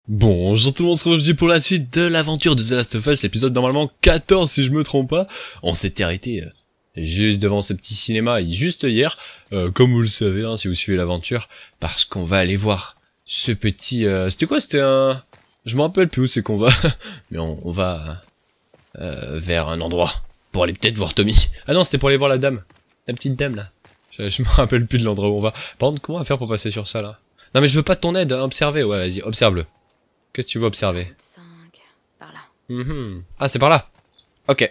Bonjour tout le monde, on se retrouve pour la suite de l'aventure de The Last of Us, l'épisode normalement 14 si je me trompe pas. On s'était arrêté juste devant ce petit cinéma, juste hier, comme vous le savez hein, si vous suivez l'aventure, parce qu'on va aller voir ce petit... C'était quoi? C'était un... Je me rappelle plus où c'est qu'on va, mais on va vers un endroit, pour aller peut-être voir Tommy. Ah non, c'était pour aller voir la dame, la petite dame là. Je me rappelle plus de l'endroit où on va. Par contre, comment on va faire pour passer sur ça là? Non mais je veux pas de ton aide, hein, observer, ouais vas-y, observe-le. Qu'est-ce que tu veux observer? 5, par là. Ah, c'est par là. Ok.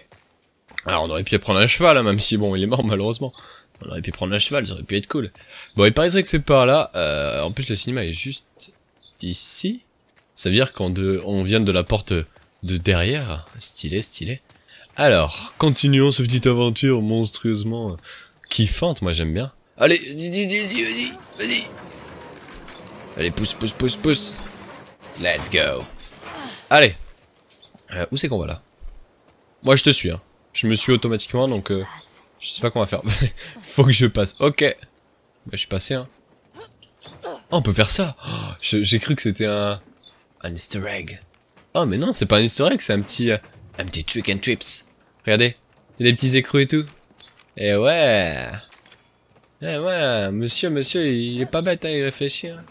Alors, on aurait pu prendre un cheval, hein, même si, bon, il est mort, malheureusement. On aurait pu prendre un cheval, ça aurait pu être cool. Bon, il paraîtrait que c'est par là. En plus, le cinéma est juste ici. Ça veut dire on vient de la porte de derrière. Stylé, stylé. Alors, continuons cette petite aventure monstrueusement kiffante, moi j'aime bien. Allez, vas-y. Allez, pousse. Let's go. Allez. Où c'est qu'on va là? Moi je te suis hein. Je me suis automatiquement donc je sais pas comment faire. Faut que je passe. Ok. Bah je suis passé hein. Oh, on peut faire ça. Oh, j'ai cru que c'était un easter egg. Oh mais non c'est pas un easter egg, c'est un petit trick and trips. Regardez. Il y a des petits écrous et tout. Et ouais. Eh ouais, monsieur, il est pas bête hein, il réfléchit hein.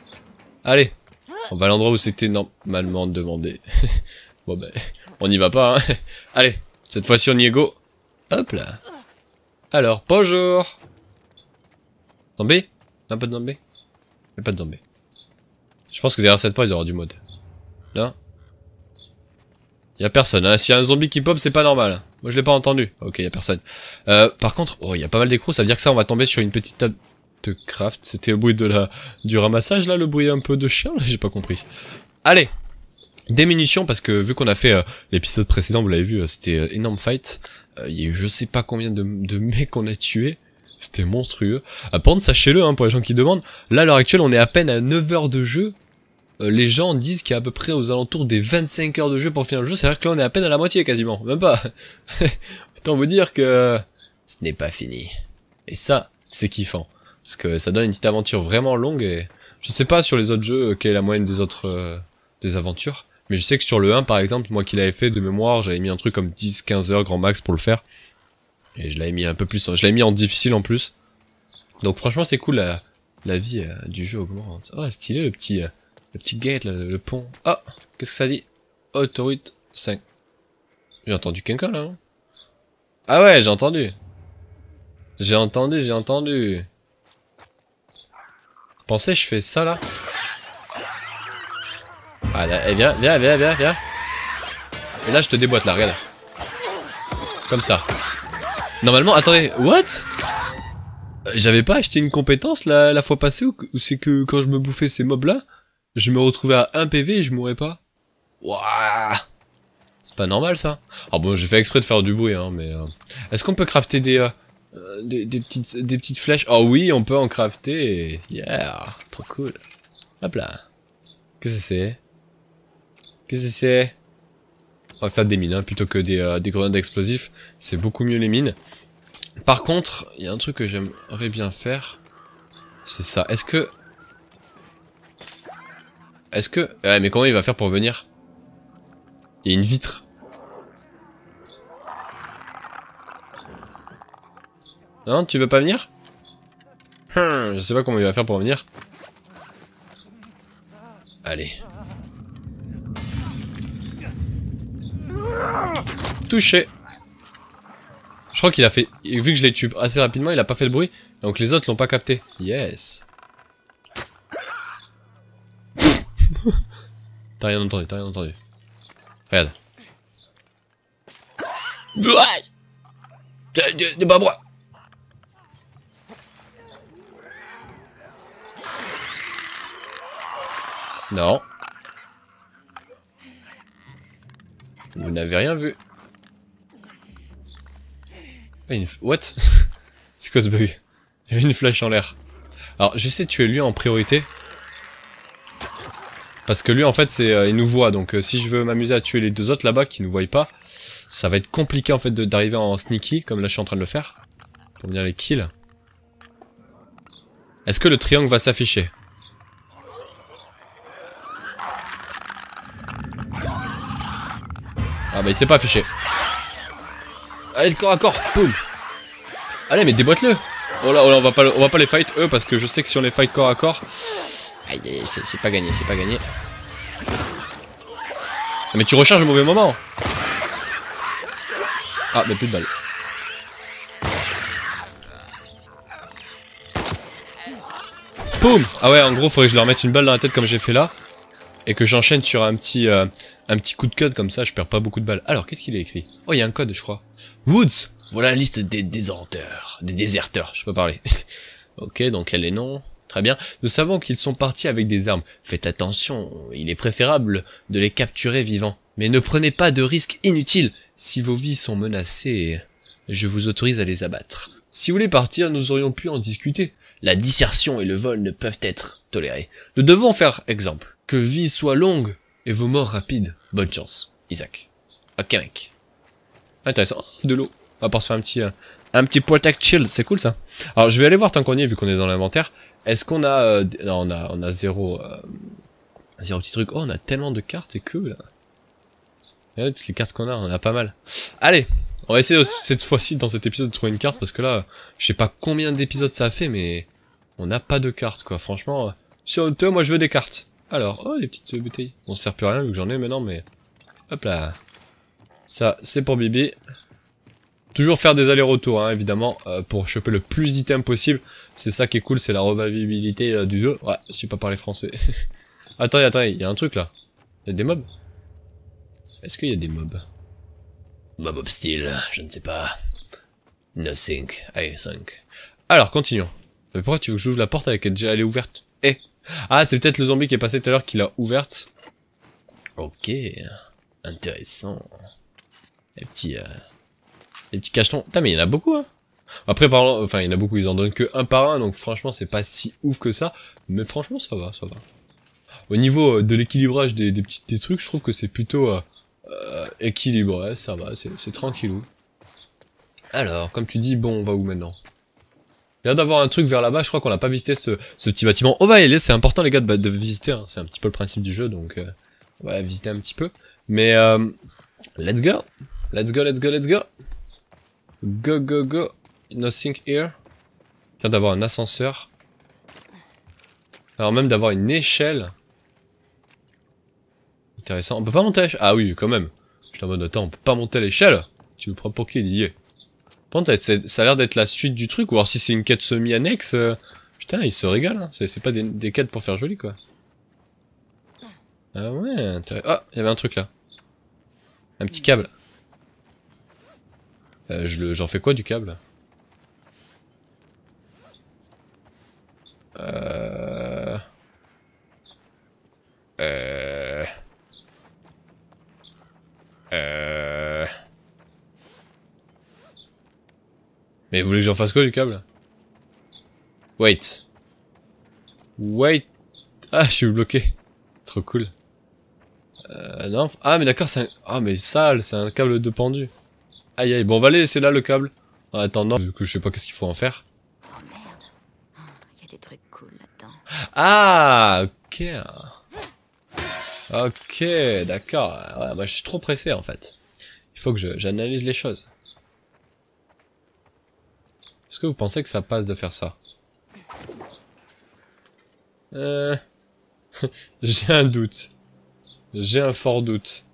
Allez. On va à l'endroit où c'était normalement demandé. Bon ben, on n'y va pas, hein. Allez, cette fois-ci on y est go. Hop là. Alors, bonjour. Zombie? Un peu de zombie? Y'a pas de zombie. Je pense que derrière cette porte il y aura du mode. Là? Y'a personne, hein. S'il y a un zombie qui pop, c'est pas normal. Moi je l'ai pas entendu. Ok, y'a personne. Par contre, oh, y a pas mal d'écrous, ça veut dire que ça, on va tomber sur une petite table de craft. C'était le bruit du ramassage là, le bruit un peu de chien là, j'ai pas compris. Allez, des munitions parce que vu qu'on a fait l'épisode précédent, vous l'avez vu, c'était énorme fight. Il y a eu je sais pas combien de mecs qu'on a tués. C'était monstrueux. Par contre, sachez-le hein, pour les gens qui demandent, là à l'heure actuelle on est à peine à 9 heures de jeu. Les gens disent qu'il y a à peu près aux alentours des 25 heures de jeu pour finir le jeu. C'est-à-dire que là on est à peine à la moitié quasiment, même pas. Autant vous dire que ce n'est pas fini. Et ça, c'est kiffant. Parce que ça donne une petite aventure vraiment longue et... Je sais pas sur les autres jeux quelle est la moyenne des autres des aventures. Mais je sais que sur le 1 par exemple, moi qui l'avais fait de mémoire, j'avais mis un truc comme 10-15 heures grand max pour le faire. Et je l'avais mis un peu plus, je l'avais mis en difficile en plus. Donc franchement c'est cool, la vie du jeu augmente. Oh stylé le petit gate, là, le pont. Oh, qu'est-ce que ça dit? Autoroute 5. J'ai entendu quelqu'un là, non? Ah ouais, j'ai entendu. J'ai entendu. Pensez, je fais ça là. Ah là, eh, viens. Et là, je te déboîte là, regarde. Comme ça. Normalement, attendez, what? J'avais pas acheté une compétence la fois passée ou c'est que quand je me bouffais ces mobs là, je me retrouvais à 1 PV et je mourrais pas? Waouh! C'est pas normal ça. Ah bon, j'ai fait exprès de faire du bruit hein, mais... Est-ce qu'on peut crafter des petites flèches? Oh oui, on peut en crafter. Yeah, trop cool. Hop là. Qu'est-ce que c'est? On va faire des mines, hein, plutôt que des grenades explosifs. C'est beaucoup mieux les mines. Par contre, il y a un truc que j'aimerais bien faire. C'est ça. Est-ce que... Ouais, mais comment il va faire pour venir? Il y a une vitre. Non, tu veux pas venir? Je sais pas comment il va faire pour venir. Allez. Touché. Je crois qu'il a fait... Vu que je l'ai tué assez rapidement, il a pas fait de bruit. Donc les autres l'ont pas capté. Yes. T'as rien entendu. Regarde. C'est pas moi. Non. Vous n'avez rien vu. What? C'est quoi ce bug? Il y avait une flèche en l'air. Alors, j'essaie de tuer lui en priorité. Parce que lui, en fait, il nous voit. Donc, si je veux m'amuser à tuer les deux autres là-bas qui nous voient pas, ça va être compliqué, en fait, d'arriver en sneaky, comme là, je suis en train de le faire. Pour venir les kills. Est-ce que le triangle va s'afficher? Ah bah il s'est pas affiché. Allez, corps à corps, boum. Allez, mais déboîte-le. Oh là, on va pas les fight eux parce que je sais que si on les fight corps à corps, aïe, c'est pas gagné, c'est pas gagné. Ah, mais tu recharges au mauvais moment. Ah, mais plus de balles. Boum. Ah ouais, en gros, faudrait que je leur mette une balle dans la tête comme j'ai fait là. Et que j'enchaîne sur un petit coup de code comme ça, je perds pas beaucoup de balles. Alors, qu'est-ce qu'il a écrit? Oh, il y a un code, je crois. Woods. Voilà la liste des déserteurs. Des déserteurs, je peux parler. Ok, donc quel est les noms? Très bien. Nous savons qu'ils sont partis avec des armes. Faites attention, il est préférable de les capturer vivants. Mais ne prenez pas de risques inutiles. Si vos vies sont menacées, je vous autorise à les abattre. Si vous voulez partir, nous aurions pu en discuter. La dissertion et le vol ne peuvent être tolérés. Nous devons faire exemple. Que vie soit longue et vos morts rapides. Bonne chance, Isaac. Ok mec. Intéressant. De l'eau. On va pouvoir se faire un petit protect chill. C'est cool ça. Alors je vais aller voir tant qu'on y est vu qu'on est dans l'inventaire. Est-ce qu'on a... non, on a zéro... zéro petit truc. Oh, on a tellement de cartes, c'est cool. Regardez toutes les cartes qu'on a, on en a pas mal. Allez, on va essayer cette fois-ci dans cet épisode de trouver une carte parce que là, je sais pas combien d'épisodes ça fait, mais on n'a pas de cartes quoi. Franchement, sur toi, moi je veux des cartes. Alors, oh les petites bouteilles. On se sert plus à rien vu que j'en ai maintenant, mais hop là. Ça, c'est pour Bibi. Toujours faire des allers-retours, hein, évidemment, pour choper le plus d'items possible. C'est ça qui est cool, c'est la revivabilité du jeu. Ouais, je sais pas parler français. Attendez, il y a un truc là. Il y a des mobs. Est-ce qu'il y a des mobs? Mob hostile, je ne sais pas. Nothing, I think. Alors, continuons. Mais pourquoi tu veux que j'ouvre la porte avec elle déjà elle est ouverte? Eh. Ah, c'est peut-être le zombie qui est passé tout à l'heure qui l'a ouverte. Ok. Intéressant. Les petits cachetons. Putain, mais il y en a beaucoup, hein. Après, enfin, il y en a beaucoup, ils en donnent que un par un, donc franchement, c'est pas si ouf que ça. Mais franchement, ça va, ça va. Au niveau de l'équilibrage des trucs, je trouve que c'est plutôt équilibré, ça va, c'est tranquillou. Alors, comme tu dis, bon, on va où maintenant? Il y a d'avoir un truc vers là-bas, je crois qu'on n'a pas visité ce petit bâtiment. On va y aller, c'est important les gars de visiter, hein. C'est un petit peu le principe du jeu, donc on va visiter un petit peu. Mais let's go. Let's go, let's go, let's go. Go, go, go. Nothing here. Il y a d'avoir un ascenseur. Alors même d'avoir une échelle. Intéressant. On peut pas monter à l'échelle. Ah oui, quand même. Je suis en mode, attends, on peut pas monter à l'échelle. Tu me prends pour qui, Didier? Par contre, ça a l'air d'être la suite du truc, ou alors si c'est une quête semi-annexe, putain, il se régale, hein. C'est pas des quêtes pour faire joli, quoi. Ah ouais, intéressant. Ah, il y avait un truc là. Un petit câble. J'en fais quoi du câble? Mais vous voulez que j'en fasse quoi du câble? Wait. Wait. Ah, je suis bloqué. Trop cool. Non. Ah, mais d'accord, c'est un... Ah, mais sale, c'est un câble de pendu. Aïe, aïe. Bon, on va aller laisser là le câble. En attendant, vu que je sais pas qu'est-ce qu'il faut en faire. Oh merde. Il y a des trucs cool là-dedans. Ah, ok. Ok, d'accord. Ouais, moi, je suis trop pressé, en fait. Il faut que j'analyse les choses. Est-ce que vous pensez que ça passe de faire ça? J'ai un doute. J'ai un fort doute.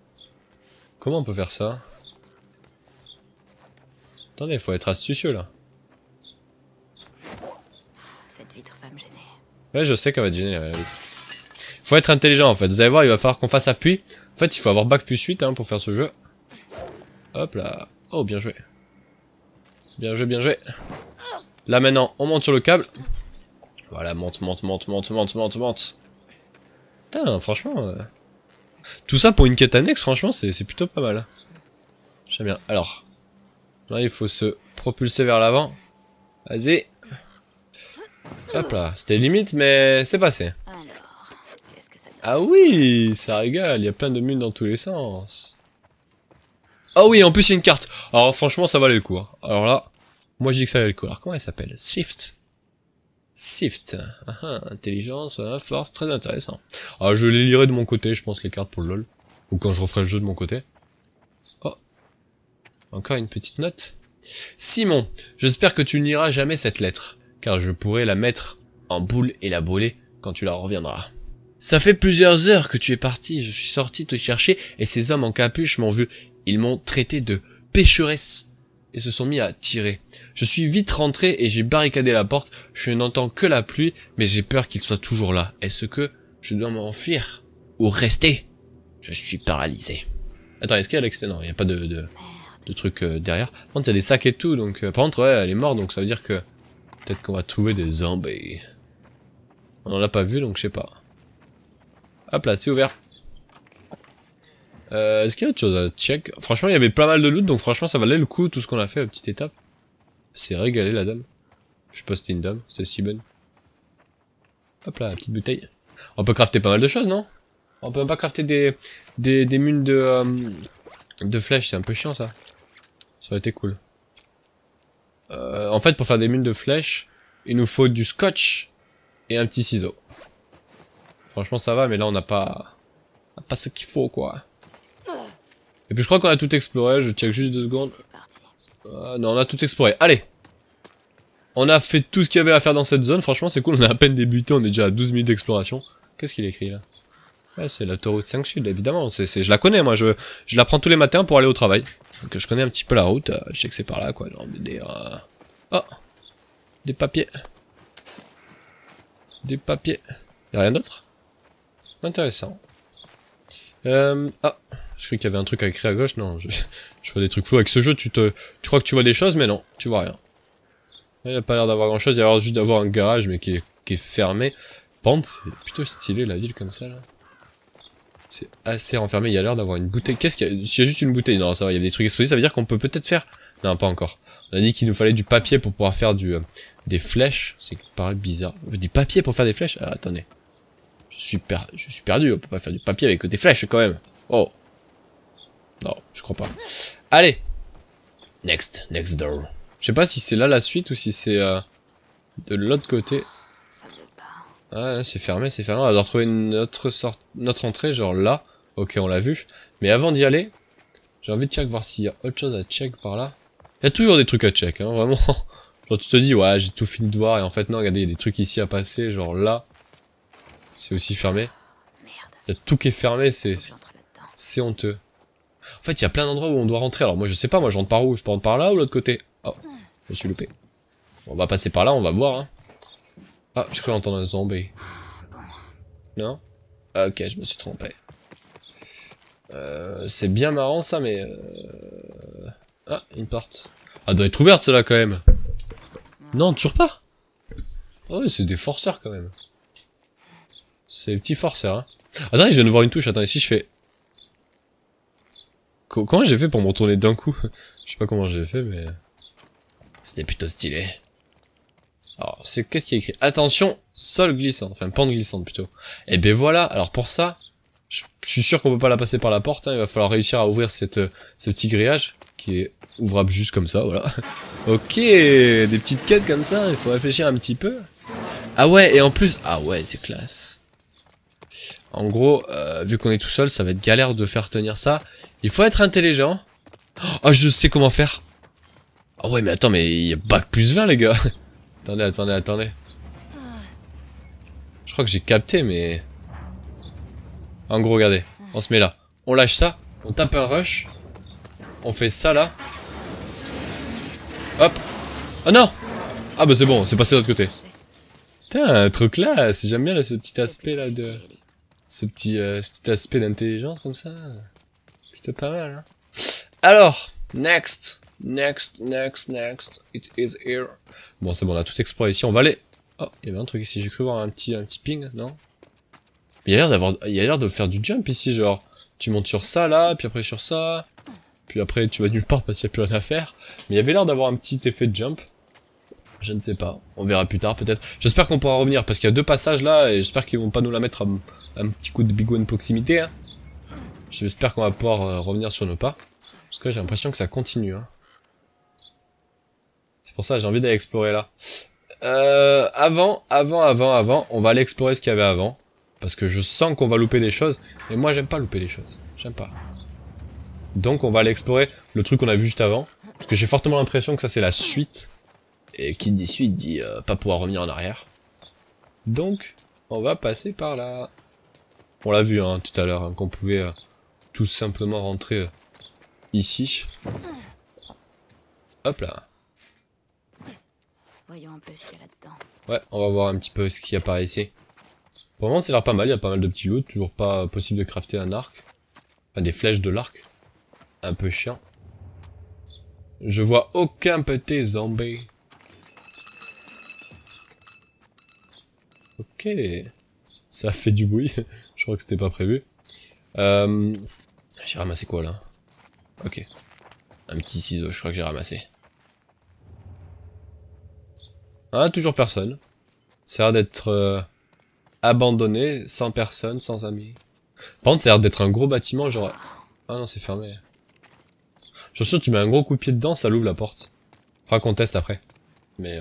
Comment on peut faire ça? Attendez, il faut être astucieux, là. Cette vitre va me gêner. Ouais, je sais qu'elle va te gêner, la vitre. Faut être intelligent, en fait. Vous allez voir, il va falloir qu'on fasse appui. En fait, il faut avoir bac plus 8, hein, pour faire ce jeu. Hop là. Oh, bien joué. Bien joué, bien joué. Là, maintenant, on monte sur le câble. Voilà, monte. Putain, franchement... Tout ça pour une quête annexe, franchement, c'est plutôt pas mal. J'aime bien. Alors, là, il faut se propulser vers l'avant. Vas-y. Hop là, c'était limite, mais c'est passé. Alors, qu'est-ce que ça donne? Ah oui, ça régale, il y a plein de mules dans tous les sens. Ah oui, en plus, il y a une carte. Alors, franchement, ça valait le coup. Hein. Alors là, moi, je dis que ça valait le coup. Alors, comment elle s'appelle? Shift. Shift. Intelligence, force, très intéressant. Alors, je les lirai de mon côté, je pense, les cartes pour le LoL. Ou quand je referai le jeu de mon côté. Encore une petite note. Simon, j'espère que tu ne liras jamais cette lettre, car je pourrais la mettre en boule et la brûler quand tu la reviendras. Ça fait plusieurs heures que tu es parti, je suis sorti te chercher et ces hommes en capuche m'ont vu. Ils m'ont traité de pécheresse et se sont mis à tirer. Je suis vite rentré et j'ai barricadé la porte, je n'entends que la pluie, mais j'ai peur qu'ils soient toujours là. Est-ce que je dois m'enfuir ou rester? Je suis paralysé. Attends, est-ce qu'il y a l'extérieur? Non, il n'y a pas de truc derrière. Par contre, il y a des sacs et tout, donc... par contre, ouais, elle est morte, donc ça veut dire que... Peut-être qu'on va trouver des zombies. On en a pas vu, donc je sais pas. Hop là, c'est ouvert. Est-ce qu'il y a autre chose à check? Franchement, il y avait pas mal de loot, donc franchement, ça valait le coup, tout ce qu'on a fait, la petite étape. C'est régalé, la dame. Je sais pas si c'était une dame, c'était si bonne. Hop là, la petite bouteille. On peut crafter pas mal de choses, non? On peut même pas crafter des mules de flèches, c'est un peu chiant, ça. Ça aurait été cool. En fait, pour faire des mules de flèches, il nous faut du scotch et un petit ciseau. Franchement, ça va, mais là, on n'a pas ce qu'il faut, quoi. Et puis, je crois qu'on a tout exploré. Je check juste 2 secondes. Non, on a tout exploré. Allez! On a fait tout ce qu'il y avait à faire dans cette zone. Franchement, c'est cool. On a à peine débuté. On est déjà à 12 minutes d'exploration. Qu'est-ce qu'il écrit, là? Ouais, c'est l'autoroute 5 Sud, évidemment. Je la connais, moi. Je la prends tous les matins pour aller au travail. Donc, je connais un petit peu la route. Je sais que c'est par là, quoi. Oh! Des papiers. Des papiers. Y'a rien d'autre? Intéressant. Ah, je croyais qu'il y avait un truc à écrire à gauche, non, je vois des trucs flous. Avec ce jeu, tu crois que tu vois des choses, mais non, tu vois rien. Il n'y a pas l'air d'avoir grand chose, il y a l'air juste d'avoir un garage, mais qui est fermé. Par contre, c'est plutôt stylé la ville comme ça, là. C'est assez renfermé, il y a l'air d'avoir une bouteille. Qu'est-ce qu'il y a? S'il y a juste une bouteille, non, ça va, il y a des trucs explosés, ça veut dire qu'on peut peut-être faire... Non, pas encore. On a dit qu'il nous fallait du papier pour pouvoir faire des flèches. C'est paraît bizarre. Du papier pour faire des flèches? Ah, attendez. Je suis perdu, on peut pas faire du papier avec des flèches quand même. Oh. Non, je crois pas. Allez. Next door. Je sais pas si c'est là la suite ou si c'est de l'autre côté. Ah, c'est fermé, c'est fermé. On va devoir trouver notre entrée, genre là. Ok, on l'a vu. Mais avant d'y aller, j'ai envie de check voir s'il y a autre chose à check par là. Il y a toujours des trucs à check, hein, vraiment. Genre tu te dis, ouais, j'ai tout fini de voir, et en fait non, regardez, il y a des trucs ici à passer, genre là. C'est aussi fermé. Il y a tout qui est fermé, c'est honteux. En fait, il y a plein d'endroits où on doit rentrer. Alors moi, je sais pas, moi je rentre par où? Je peux rentrer par là ou l'autre côté? Oh, je me suis loupé. Bon, on va passer par là, on va voir. Hein. Ah, j'ai cru entendre un zombie. Non? Ah, ok, je me suis trompé. C'est bien marrant ça, mais... Ah, une porte. Ah, elle doit être ouverte celle-là quand même. Non, toujours pas. Oh, ouais, c'est des forceurs quand même. C'est des petits forceurs, hein. Attends, je viens de voir une touche. Attends, ici je fais... Comment j'ai fait pour me retourner d'un coup? Je sais pas comment j'ai fait, mais... C'était plutôt stylé. Alors, qu'est-ce qui est écrit? Attention, sol glissant. Enfin, pente glissante plutôt. Et ben voilà, alors pour ça... Je suis sûr qu'on peut pas la passer par la porte, hein. Il va falloir réussir à ouvrir ce petit grillage, qui est ouvrable juste comme ça, voilà. Ok, des petites quêtes comme ça, il faut réfléchir un petit peu. Ah ouais, et en plus... Ah ouais, c'est classe. En gros, vu qu'on est tout seul, ça va être galère de faire tenir ça. Il faut être intelligent. Oh, je sais comment faire. Ah ouais, mais attends, mais il y a bac plus 20, les gars. Attendez. Je crois que j'ai capté, mais... En gros, regardez, on se met là. On lâche ça, on tape un rush. On fait ça, là. Hop. Ah non! Ah bah c'est bon, c'est passé de l'autre côté. Putain, trop classe. J'aime bien là, ce petit aspect, là, de... Ce petit aspect d'intelligence, comme ça. Plutôt pas mal, hein. Alors, next. It is here. Bon, c'est bon, on a tout exploré ici. On va aller... Oh, il y avait un truc ici. J'ai cru voir un petit ping, non? Il y a l'air de faire du jump ici, genre, tu montes sur ça, là, puis après sur ça, puis après tu vas nulle part parce qu'il n'y a plus rien à faire, mais il y avait l'air d'avoir un petit effet de jump, je ne sais pas, on verra plus tard peut-être, j'espère qu'on pourra revenir, parce qu'il y a 2 passages là, et j'espère qu'ils vont pas nous la mettre un petit coup de big one proximité, hein. J'espère qu'on va pouvoir revenir sur nos pas, parce que j'ai l'impression que ça continue, hein. C'est pour ça que j'ai envie d'aller explorer là. Avant, on va aller explorer ce qu'il y avait avant. Parce que je sens qu'on va louper des choses. Et moi, j'aime pas louper les choses. J'aime pas. Donc on va aller explorer le truc qu'on a vu juste avant. Parce que j'ai fortement l'impression que ça c'est la suite. Et qui dit suite dit pas pouvoir revenir en arrière. Donc on va passer par là. On l'a vu hein, tout à l'heure, hein, qu'on pouvait tout simplement rentrer ici. Hop là. Voyons un peu ce qu'il y a là-dedans. Ouais, on va voir un petit peu ce qu'il y a par ici. Pour le moment, ça a l'air pas mal, il y a pas mal de petits loot. Toujours pas possible de crafter un arc. Enfin, des flèches de l'arc. Un peu chiant. Je vois aucun petit zombie. Ok. Ça fait du bruit. Je crois que c'était pas prévu. J'ai ramassé quoi là? Ok. Un petit ciseau, je crois que j'ai ramassé. Ah, toujours personne. Ça a l'air d'être abandonné, sans personne, sans amis. Par contre, ça a l'air d'être un gros bâtiment, genre... Ah non, c'est fermé. Je suis sûr que tu mets un gros coup de pied dedans, ça l'ouvre la porte. Faudra qu'on teste après. Mais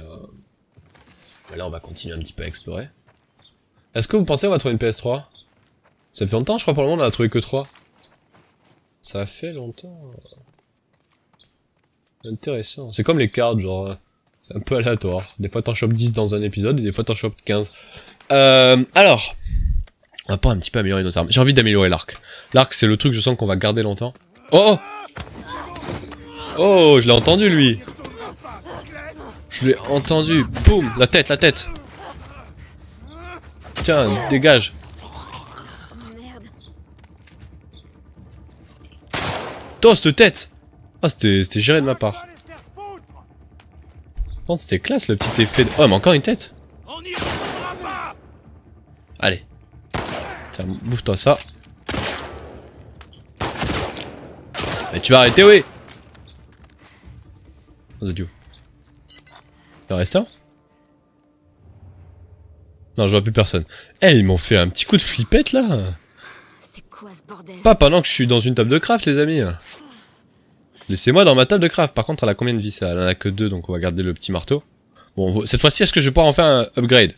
là, on va continuer un petit peu à explorer. Est-ce que vous pensez qu'on va trouver une PS3? Ça fait longtemps, je crois, pour le moment, on en a trouvé que 3. Ça fait longtemps. Intéressant. C'est comme les cartes, genre... C'est un peu aléatoire. Des fois t'en chopes 10 dans un épisode, et des fois t'en chopes 15. Alors... On va pas un petit peu améliorer nos armes. J'ai envie d'améliorer l'arc. L'arc, c'est le truc, je sens qu'on va garder longtemps. Oh! Oh, je l'ai entendu, lui! Je l'ai entendu. Boum! La tête, la tête! Tiens, dégage! Merde. Toi, cette tête! Oh, c'était géré de ma part. Bon, c'était classe, le petit effet de... Oh, mais encore une tête! Allez. Tiens, bouffe-toi ça. Et tu vas arrêter, oui! Oh, de Dieu. Il en reste un? Non, je vois plus personne. Eh, ils m'ont fait un petit coup de flippette, là! C'est quoi ce bordel? Pas pendant que je suis dans une table de craft, les amis. Laissez-moi dans ma table de craft. Par contre, elle a combien de vie, ça? Elle en a que 2, donc on va garder le petit marteau. Bon, cette fois-ci, est-ce que je vais pouvoir en faire un upgrade?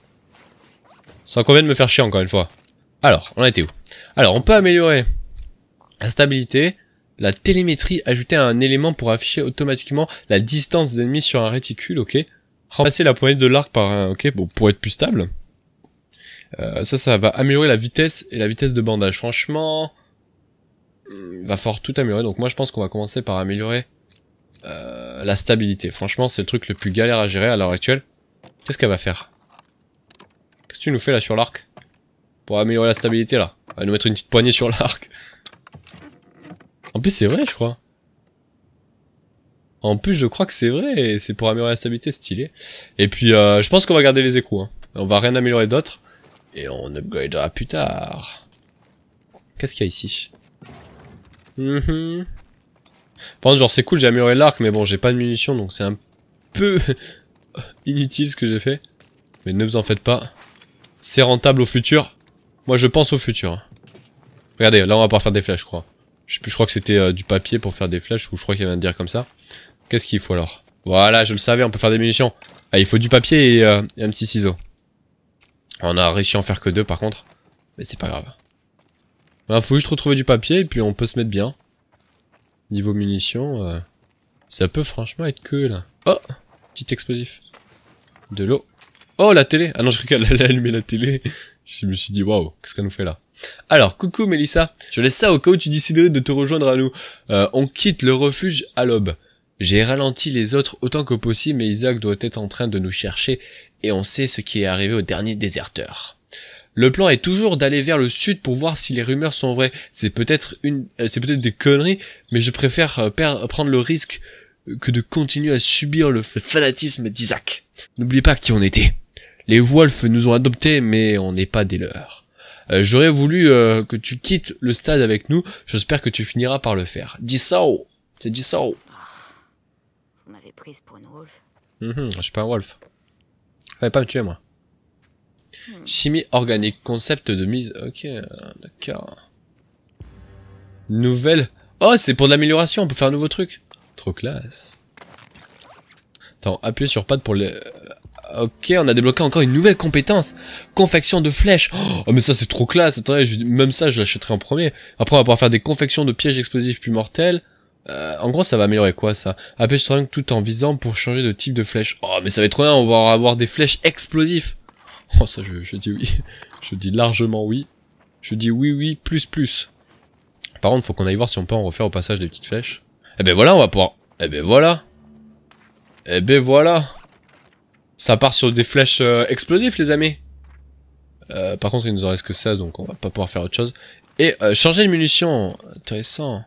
Sans qu'on vienne me faire chier encore une fois. Alors, on a été où? Alors, on peut améliorer la stabilité, la télémétrie, ajouter un élément pour afficher automatiquement la distance des ennemis sur un réticule, ok. Remplacer la poignée de l'arc par un, ok, bon, pour être plus stable. Ça va améliorer la vitesse et la vitesse de bandage. Franchement, il va falloir tout améliorer. Donc moi, je pense qu'on va commencer par améliorer la stabilité. Franchement, c'est le truc le plus galère à gérer à l'heure actuelle. Qu'est-ce qu'elle va faire? Qu'est-ce que tu nous fais là sur l'arc? Pour améliorer la stabilité là. Elle va nous mettre une petite poignée sur l'arc. En plus, c'est vrai, je crois. En plus, je crois que c'est vrai, et c'est pour améliorer la stabilité, stylé. Et puis, je pense qu'on va garder les écrous. Hein. On va rien améliorer d'autre. Et on upgradera plus tard. Qu'est-ce qu'il y a ici? Par contre, genre, c'est cool, j'ai amélioré l'arc, mais bon, j'ai pas de munitions, donc c'est un peu inutile ce que j'ai fait. Mais ne vous en faites pas. C'est rentable au futur. Moi, je pense au futur. Regardez, là, on va pouvoir faire des flèches, je crois. Je sais plus, je crois que c'était du papier pour faire des flèches, ou je crois qu'il y avait un dire comme ça. Qu'est-ce qu'il faut alors? Voilà, je le savais, on peut faire des munitions. Ah, il faut du papier et un petit ciseau. On a réussi à en faire que 2 par contre. Mais c'est pas grave. Il faut juste retrouver du papier et puis on peut se mettre bien. Niveau munitions, ça peut franchement être que là. Oh! Petit explosif. De l'eau. Oh, la télé! Ah non, je crois qu'elle allait allumer la télé. Je me suis dit, waouh, qu'est-ce qu'elle nous fait là? Alors, coucou Mélissa. Je laisse ça au cas où tu déciderais de te rejoindre à nous. On quitte le refuge à l'aube. J'ai ralenti les autres autant que possible, mais Isaac doit être en train de nous chercher et on sait ce qui est arrivé au dernier déserteur. Le plan est toujours d'aller vers le sud pour voir si les rumeurs sont vraies. C'est peut-être des conneries, mais je préfère prendre le risque que de continuer à subir le fanatisme d'Isaac. N'oubliez pas qui on était. Les Wolves nous ont adoptés, mais on n'est pas des leurs. J'aurais voulu que tu quittes le stade avec nous. J'espère que tu finiras par le faire. Dis ça, c'est dit ça. Vous m'avez prise pour une wolf. Je suis pas un wolf. Fallait pas me tuer, moi. Chimie organique, concept de mise... Ok, d'accord. Nouvelle... Oh, c'est pour de l'amélioration, on peut faire un nouveau truc. Trop classe. Attends, appuyez sur pad pour les... Ok, on a débloqué encore une nouvelle compétence. Confection de flèches. Oh, mais ça, c'est trop classe. Attendez, même ça, je l'achèterai en premier. Après, on va pouvoir faire des confections de pièges explosifs plus mortels. En gros, ça va améliorer quoi, ça? Appuyer sur triangle tout en visant pour changer de type de flèche. Oh, mais ça va être trop bien, on va avoir des flèches explosives. Oh, ça, je dis oui. Je dis largement oui. Je dis oui, plus. Par contre, faut qu'on aille voir si on peut en refaire au passage des petites flèches. Eh ben voilà, on va pouvoir... Eh ben voilà. Ça part sur des flèches explosives, les amis. Par contre, il nous en reste que 16, donc on va pas pouvoir faire autre chose. Et changer les munitions. Intéressant.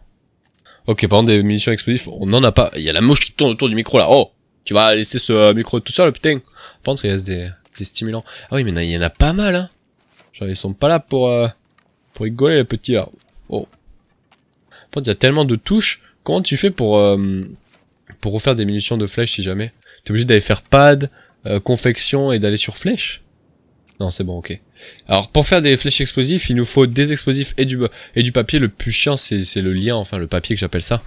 Ok, par contre, des munitions explosives, on n'en a pas. Il y a la mouche qui tourne autour du micro, là. Oh, tu vas laisser ce micro tout seul, putain. Par contre, il reste des stimulants. Ah oui, mais il y en a pas mal, hein. Genre, ils sont pas là pour rigoler, les petits, là. Oh. Par contre, il y a tellement de touches. Comment tu fais pour refaire des munitions de flèches, si jamais? T'es obligé d'aller faire pad, confection et d'aller sur flèche? Non, c'est bon, ok. Alors, pour faire des flèches explosives, il nous faut des explosifs et du papier. Le plus chiant, c'est le lien, enfin, le papier que j'appelle ça.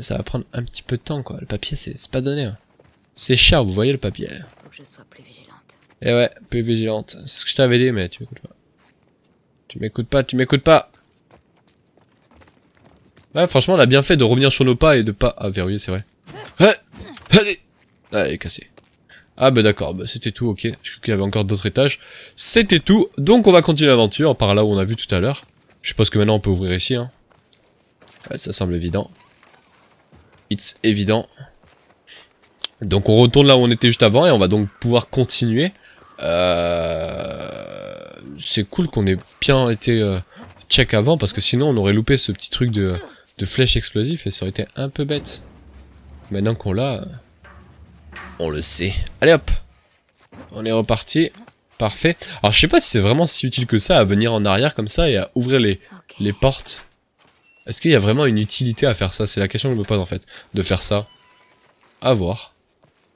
Ça va prendre un petit peu de temps, quoi. Le papier, c'est pas donné, hein. C'est cher, vous voyez, le papier. Faut que je sois plus vigilante. Eh ouais, plus vigilante. C'est ce que je t'avais dit, mais tu m'écoutes pas. Tu m'écoutes pas. Ouais, franchement, on a bien fait de revenir sur nos pas et de pas... Ah, verrouiller, c'est vrai. Ah, elle est cassée. Ah bah d'accord, bah c'était tout, ok. Je crois qu'il y avait encore d'autres étages. C'était tout, donc on va continuer l'aventure par là où on a vu tout à l'heure. Je suppose que maintenant on peut ouvrir ici, hein. Ouais, ça semble évident. It's évident. Donc on retourne là où on était juste avant et on va donc pouvoir continuer. C'est cool qu'on ait bien été check avant parce que sinon on aurait loupé ce petit truc de flèche explosive et ça aurait été un peu bête. Maintenant qu'on l'a... On le sait. Allez hop. On est reparti. Parfait. Alors je sais pas si c'est vraiment si utile que ça à venir en arrière comme ça et à ouvrir les portes. Est-ce qu'il y a vraiment une utilité à faire ça? C'est la question que je me pose en fait. De faire ça. À voir.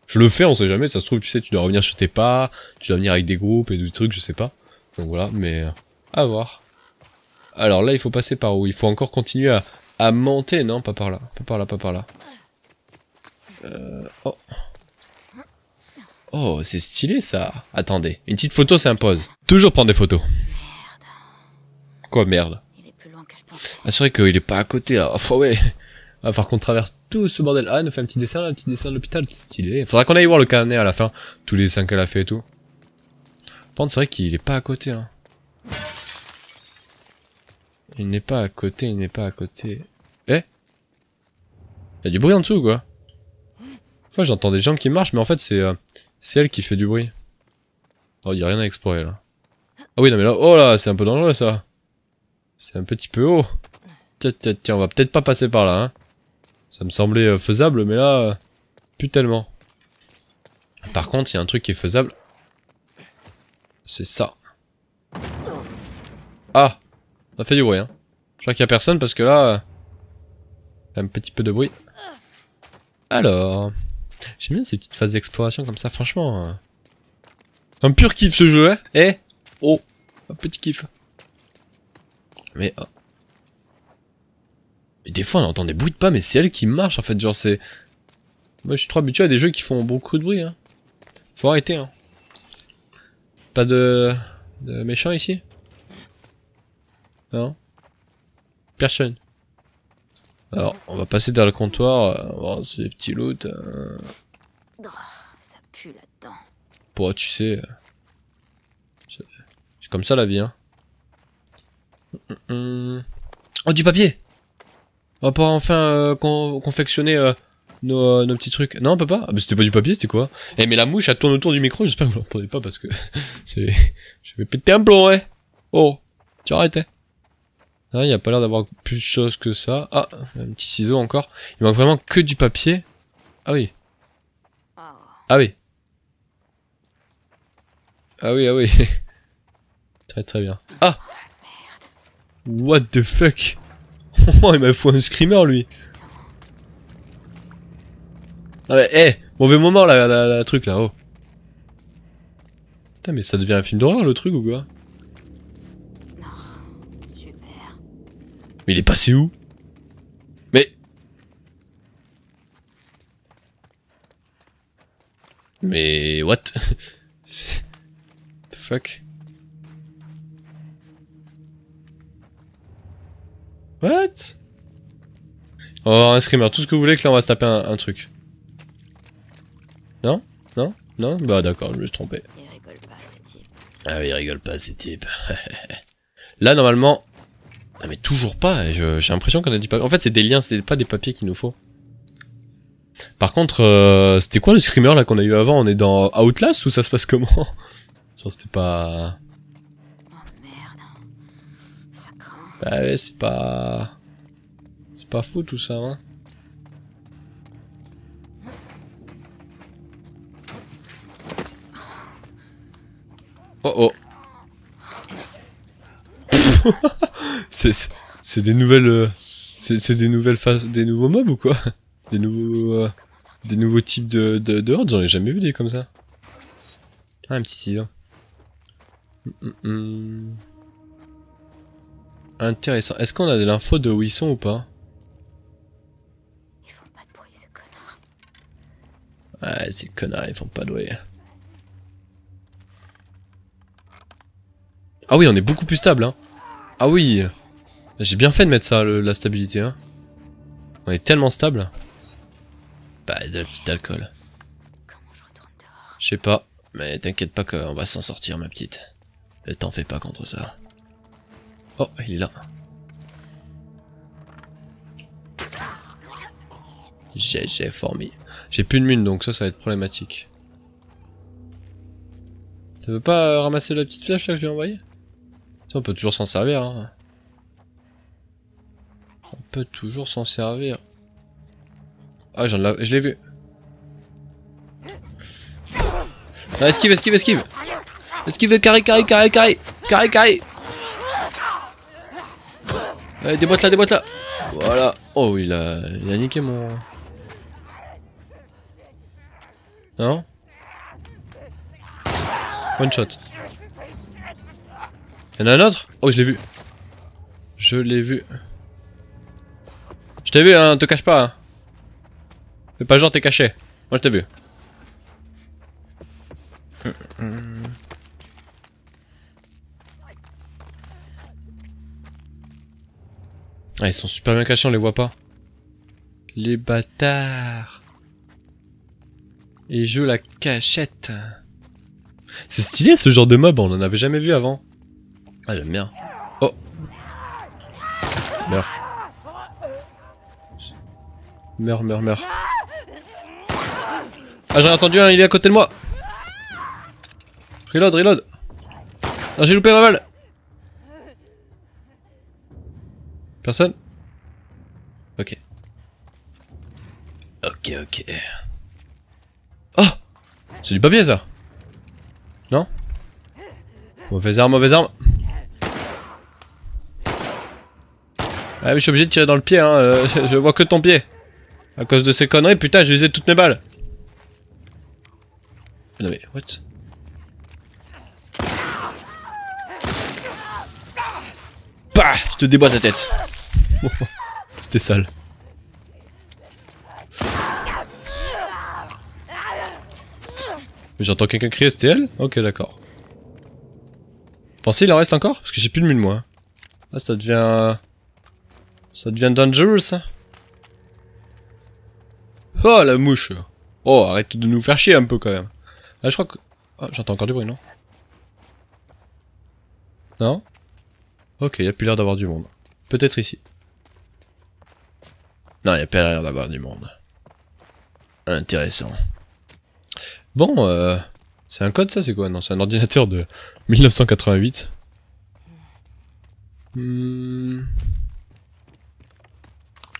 Je le fais, on sait jamais. Ça se trouve, tu sais, tu dois revenir sur tes pas. Tu dois venir avec des groupes et des trucs, je sais pas. Donc voilà, mais... à voir. Alors là, il faut passer par où? Il faut encore continuer à monter. Non, pas par là. Pas par là. Oh. Oh, c'est stylé ça. Attendez, une petite photo s'impose. Toujours prendre des photos. Merde. Quoi merde? Il est plus loin que je pensais. Ah c'est vrai qu'il est pas à côté là. Enfin ouais. Va falloir qu'on traverse tout ce bordel. Ah, elle nous fait un petit dessin là, un petit dessin de l'hôpital. Stylé. Faudra qu'on aille voir le carnet à la fin. Tous les dessins qu'elle a fait et tout. Par contre, c'est vrai qu'il est pas à côté, hein. Il n'est pas à côté. Eh? Il y a du bruit en dessous ou quoi? Fois j'entends des gens qui marchent, mais en fait c'est elle qui fait du bruit. Oh, y a rien à explorer là. Ah oui, non mais là, oh là, c'est un peu dangereux ça. C'est un petit peu haut. Tiens, on va peut-être pas passer par là, hein. Ça me semblait faisable, mais là, plus tellement. Par contre, il y a un truc qui est faisable. C'est ça. Ah, ça fait du bruit, hein. Je crois qu'il y a personne parce que là, un petit peu de bruit. Alors, j'aime bien ces petites phases d'exploration comme ça, franchement. Un pur kiff ce jeu, hein. Eh, oh, un petit kiff. Mais, oh. Mais des fois on entend des bruits de pas, mais c'est elle qui marche en fait, genre c'est... Moi je suis trop habitué à des jeux qui font beaucoup de bruit, hein. Faut arrêter, hein. Pas de méchants ici? Non? Personne. Alors, on va passer derrière le comptoir, voir ces petits loots. Oh, ça pue là-dedans. Pour, tu sais... c'est comme ça la vie, hein. Oh, du papier! On va pouvoir enfin confectionner nos petits trucs. Non, on peut pas? Ah, mais c'était pas du papier, c'était quoi? Eh, mais la mouche, elle tourne autour du micro, j'espère que vous l'entendez pas parce que... c'est... Je vais péter un plomb, ouais! Oh! Tu arrêtes, hein? Ah, y a pas l'air d'avoir plus de choses que ça. Ah, un petit ciseau encore. Il manque vraiment que du papier. Ah oui. Oh. Ah oui. Ah oui. Très très bien. Ah! What the fuck? Oh, il m'a fait un screamer, lui. Ah mais, eh, mauvais moment, la truc, là, oh. Putain, mais ça devient un film d'horreur, le truc, ou quoi? Non. Super. Mais il est passé où? Mais... Mais what? The fuck? What? On va avoir un screamer, tout ce que vous voulez, que là on va se taper un truc. Non? Non? Non? Bah d'accord, je me suis trompé. Il rigole pas, ce type. Ah oui, il rigole pas ces types. Là normalement... Ah mais toujours pas, j'ai l'impression qu'on a dit pas... En fait c'est des liens, c'était pas des papiers qu'il nous faut. Par contre, c'était quoi le screamer là qu'on a eu avant? On est dans Outlast ou ça se passe comment? Genre c'était pas... Oh merde. Ça craint. Bah ouais, c'est pas... C'est pas fou tout ça, hein. Oh oh. C'est des nouvelles... C'est des nouvelles phases... Des nouveaux mobs ou quoi? Des nouveaux types de hordes, j'en ai jamais vu des comme ça. Ah, un petit ciseau. Intéressant. Est-ce qu'on a de l'info de où ils sont ou pas? Ils font pas de bruit, ces connards. Ouais, ces connards, ils font pas de bruit. Ah oui, on est beaucoup plus stable, hein. Ah oui. J'ai bien fait de mettre ça, la stabilité, hein. On est tellement stable. Bah, de la petite alcool. Comment je retourne dehors? Je sais pas, mais t'inquiète pas qu'on va s'en sortir, ma petite. T'en fais pas contre ça. Oh, il est là. J'ai formé. J'ai plus de mine, donc ça va être problématique. Tu veux pas ramasser la petite flèche là que je lui ai envoyée? On peut toujours s'en servir, hein. On peut toujours s'en servir. Ah, je l'ai vu. Ah, esquive, esquive, esquive. Esquive, carré. Allez, déboîte là. Voilà. Oh, il a niqué mon... Non? One shot. Y'en a un autre? Oh, je l'ai vu. Je t'ai vu, hein, te cache pas. Hein. Fais pas genre t'es caché. Moi je t'ai vu. Ah, ils sont super bien cachés, on les voit pas. Les bâtards. Ils jouent la cachette. C'est stylé ce genre de mob, on en avait jamais vu avant. Ah, j'aime bien. Oh. Meurs. Meurs. Ah, j'en ai entendu un, il est à côté de moi. Reload. Ah, j'ai loupé ma balle. Personne? Ok. Oh! C'est du papier ça? Non? Mauvaise arme. Ah mais je suis obligé de tirer dans le pied, hein. Je vois que ton pied. À cause de ces conneries, putain, j'ai usé toutes mes balles. Non mais, what? Bah! Je te déboîte la tête. C'était sale. J'entends quelqu'un crier, c'était elle? Ok, d'accord. Pensez, il en reste encore? Parce que j'ai plus de mine, moi. Là, ça devient dangerous, ça. Oh, la mouche. Oh, arrête de nous faire chier un peu, quand même. Ah, je crois que... Oh, j'entends encore du bruit, non? Non? Ok, y a plus l'air d'avoir du monde. Peut-être ici. Non, y a pas l'air d'avoir du monde. Intéressant. Bon, c'est un code, ça, c'est quoi? Non, c'est un ordinateur de 1988.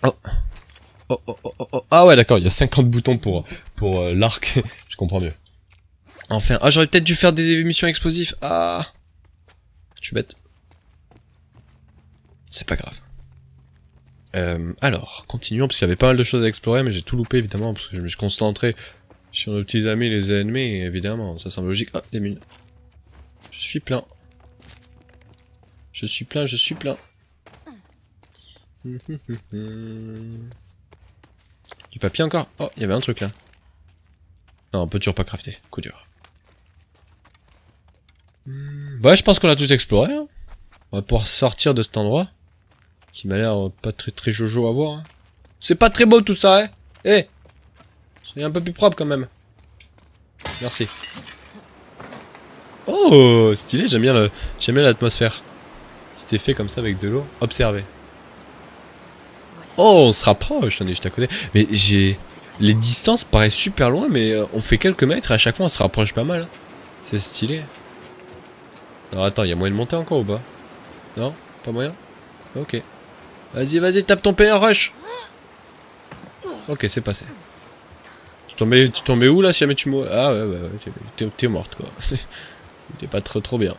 Oh. Ah ouais, d'accord, il y a 50 boutons pour l'arc. Je comprends mieux. Enfin, ah, j'aurais peut-être dû faire des émissions explosives. Ah. Je suis bête. C'est pas grave. Alors, continuons, parce qu'il y avait pas mal de choses à explorer, mais j'ai tout loupé, évidemment, parce que je me suis concentré sur nos petits amis, les ennemis, et évidemment, ça semble logique. Ah, des mines. Je suis plein. Du papier encore? Oh, il y avait un truc là. Non, on peut toujours pas crafter. Coup dur. Ouais, je pense qu'on a tout exploré. Hein. On va pouvoir sortir de cet endroit. Qui m'a l'air pas très jojo à voir. Hein. C'est pas très beau tout ça, hein. Eh, soyez un peu plus propre quand même. Merci. Oh, stylé, j'aime bien l'atmosphère. Petit effet comme ça avec de l'eau. Observez. Oh, on se rapproche, on est juste à côté. Mais j'ai... Les distances paraissent super loin, mais on fait quelques mètres et à chaque fois on se rapproche pas mal. C'est stylé. Alors attends, il y a moyen de monter encore ou pas? Non? Pas moyen? Ok. Vas-y, tape ton P1 rush. Ok, c'est passé. Tu tombais où là si jamais tu mourais? Ah ouais, t'es morte quoi. T'es pas trop bien.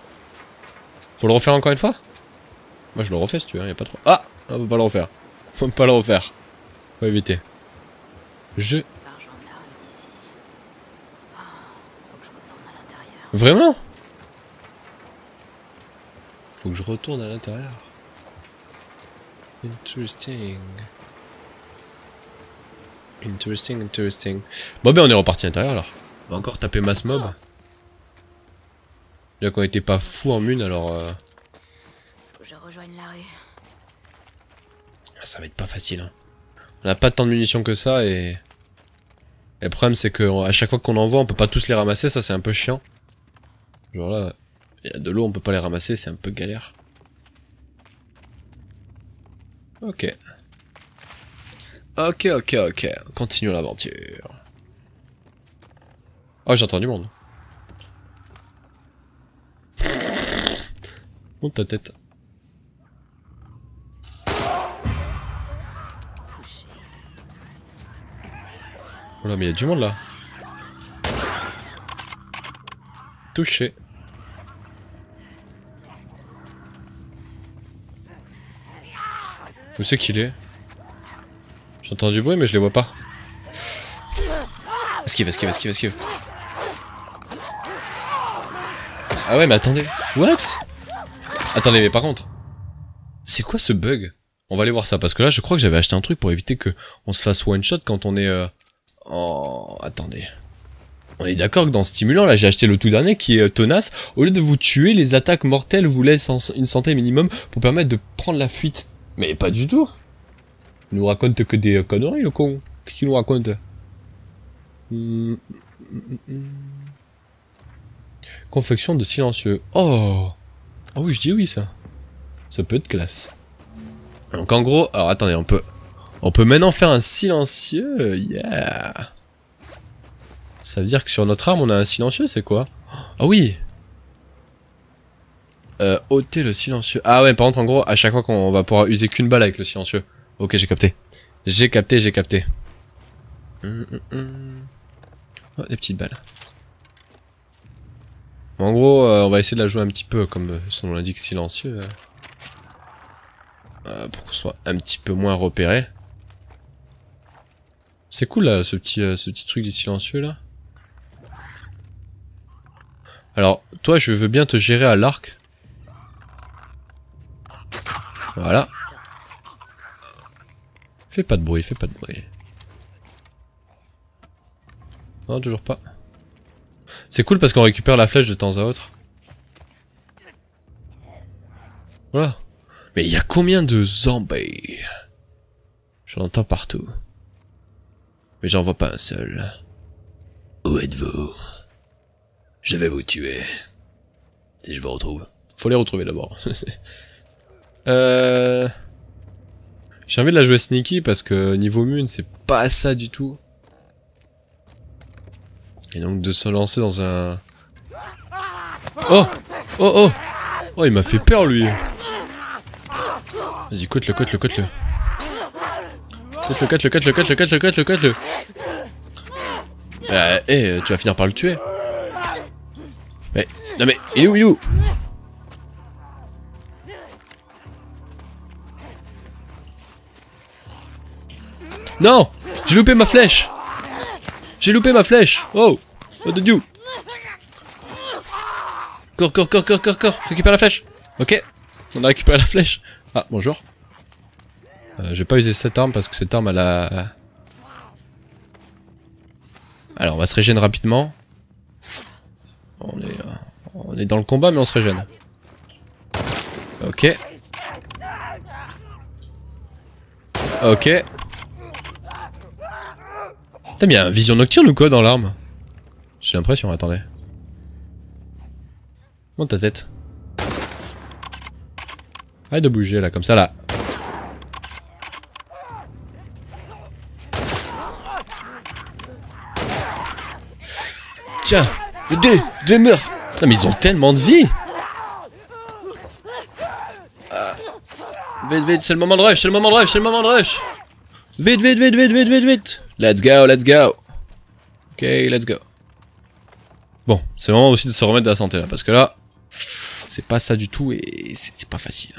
Faut le refaire encore une fois? Moi je le refais si tu veux, y a pas trop. Ah! On peut pas le refaire. Faut pas le refaire. Faut éviter. Vraiment? Faut que je retourne à l'intérieur. Interesting. Bon ben on est reparti à l'intérieur alors. On va encore taper mass mob. Là qu'on était pas fou en mune alors... Faut que je rejoigne la rue. Ça va être pas facile hein. On a pas tant de munitions que ça et... Le problème c'est que à chaque fois qu'on en voit on peut pas tous les ramasser, ça c'est un peu chiant. Genre là, il y a de l'eau, on peut pas les ramasser, c'est un peu galère. Ok. Continuons l'aventure. Oh, j'entends du monde. Monte ta tête. Oh là, mais il y a du monde là. Touché. Où c'est qu'il est? J'entends du bruit mais je les vois pas. Esquive. Ah ouais mais attendez. What? Attendez mais par contre. C'est quoi ce bug? On va aller voir ça parce que là je crois que j'avais acheté un truc pour éviter que on se fasse one shot quand on est en... Attendez. On est d'accord que dans Stimulant là j'ai acheté le tout dernier qui est tenace. Au lieu de vous tuer, les attaques mortelles vous laissent une santé minimum pour permettre de prendre la fuite. Mais pas du tout. Il nous raconte que des conneries, le con. Qu'est-ce qu'il nous raconte? Confection de silencieux. Oh. Oh oui, je dis oui, ça. Ça peut être classe. Donc en gros, alors attendez, on peut maintenant faire un silencieux. Yeah. Ça veut dire que sur notre arme, on a un silencieux, c'est quoi? Ah oui. Ôter le silencieux. Ah ouais, par contre, en gros, à chaque fois qu'on va pouvoir user qu'une balle avec le silencieux. Ok, j'ai capté. J'ai capté. Oh, des petites balles. En gros, on va essayer de la jouer un petit peu comme son nom l'indique, silencieux. Pour qu'on soit un petit peu moins repéré. C'est cool là, ce petit truc du silencieux là. Alors, toi, je veux bien te gérer à l'arc. Voilà. Fais pas de bruit. Non, toujours pas. C'est cool parce qu'on récupère la flèche de temps à autre. Voilà. Mais il y a combien de zombies? J'en entends partout. Mais j'en vois pas un seul. Où êtes-vous? Je vais vous tuer. Si je vous retrouve. Faut les retrouver d'abord. J'ai envie de la jouer sneaky parce que niveau mune c'est pas ça du tout. Et donc de se lancer dans un... Oh, il m'a fait peur lui. Vas-y, cote-le. Cote-le. Tu vas finir par le tuer. Mais, non mais, il est où? Non! J'ai loupé ma flèche! Oh! Oh de Dieu! Cours! Récupère la flèche! Ok! On a récupéré la flèche! Ah, bonjour. Je vais pas user cette arme parce que cette arme elle a... Alors on va se régénérer rapidement. On est dans le combat mais on se régène. Ok. Ok. T'as mis un vision nocturne ou quoi dans l'arme? J'ai l'impression, attendez. Monte ta tête. Arrête de bouger là, comme ça là. Tiens, deux meurs. Non mais ils ont tellement de vie. Vite, vite, c'est le moment de rush, c'est le moment de rush, c'est le moment de rush. Vite, vite, vite, vite, vite, vite, vite. Let's go, let's go. Ok, let's go. Bon, c'est le moment aussi de se remettre de la santé là, parce que là, c'est pas ça du tout et c'est pas facile.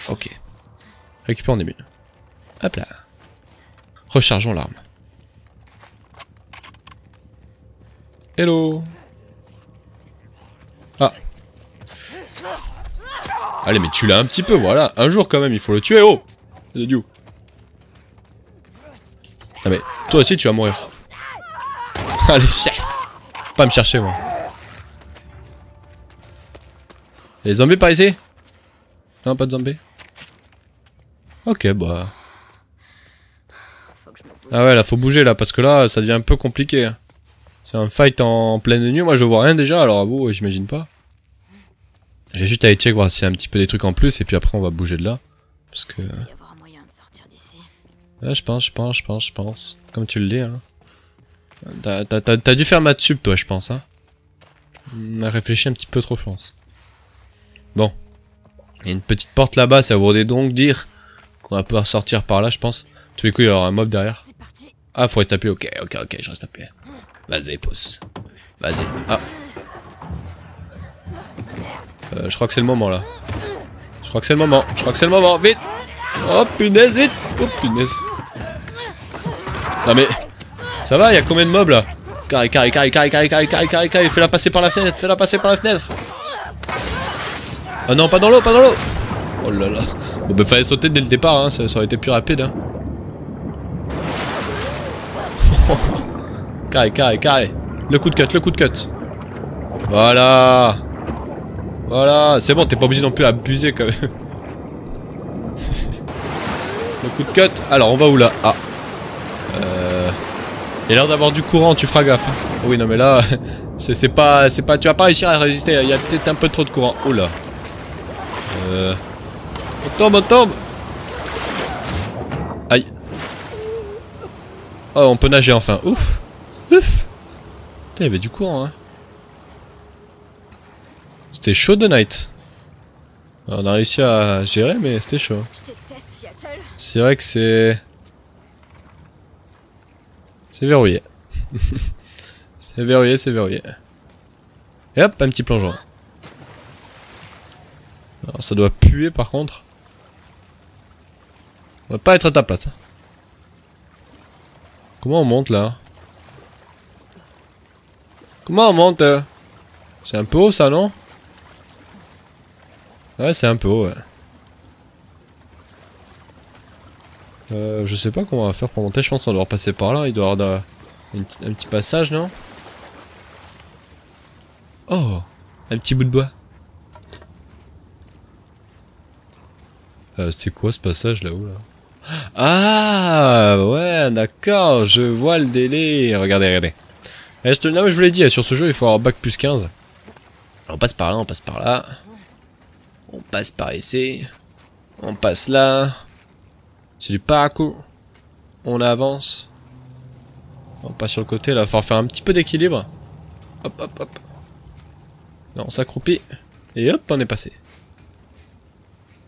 Ok. Récupérons des bulles. Hop là. Rechargeons l'arme. Hello. Ah. Allez, mais tue-la un petit peu, voilà. Un jour quand même, il faut le tuer, oh. C'est du. Non mais, toi aussi tu vas mourir. Allez, chien. Pas me chercher, moi. Y'a des zombies par ici? Non, pas de zombies. Ok, bah... Ah ouais, là, faut bouger, là, parce que là, ça devient un peu compliqué. C'est un fight en pleine nuit, moi je vois rien déjà, alors à vous, j'imagine pas. J'ai juste à aller check voir s'il y a un petit peu des trucs en plus, et puis après on va bouger de là. Parce que... Ouais, je pense. Comme tu le dis, hein. T'as dû faire maths sup, toi, je pense, hein. On a réfléchi un petit peu trop, je pense. Bon. Il y a une petite porte là-bas, ça voudrait donc dire qu'on va pouvoir sortir par là, je pense. Tous les coups, il y aura un mob derrière. Ah, faut rester tapé, ok, je reste tapé. Vas-y, pousse. Vas-y. Ah. Je crois que c'est le moment, là. Je crois que c'est le moment, vite. Oh, punaise, vite. Oh, punaise. Non mais... Ça va, il y a combien de mobs, là? Carré, fais-la passer par la fenêtre, Oh non, pas dans l'eau, Oh là là. Bon bah fallait sauter dès le départ, hein, ça aurait été plus rapide, hein. Carré. Le coup de cut. Voilà, c'est bon, t'es pas obligé non plus à abuser quand même. Le coup de cut. Alors, on va où là? Ah. Il y a l'air d'avoir du courant, tu feras gaffe. Oui, non mais là, c'est pas... Tu vas pas réussir à résister, il y a peut-être un peu trop de courant. Oh là. On tombe. Aïe. Oh, on peut nager enfin. Ouf. Putain, il y avait du courant, hein. C'était chaud de night. On a réussi à gérer, mais c'était chaud. C'est vrai que c'est... C'est verrouillé. C'est verrouillé. Et hop, un petit plongeon. Alors ça doit puer par contre. On va pas être à ta place. Comment on monte là? Comment on monte? C'est un peu haut ça, non? Ouais, c'est un peu haut, ouais. Je sais pas comment on va faire pour monter, je pense qu'on doit repasser par là, il doit y avoir un petit passage, non? Oh, un petit bout de bois. C'est quoi ce passage là-haut là? Ah ouais, d'accord, je vois le délai. Regardez. Non mais je vous l'ai dit, sur ce jeu il faut avoir bac plus 15. Alors, on passe par là, on passe par ici. On passe là. C'est du parcours. On avance. On passe sur le côté là, il va falloir faire un petit peu d'équilibre. Hop. Non, on s'accroupit. Et hop, on est passé.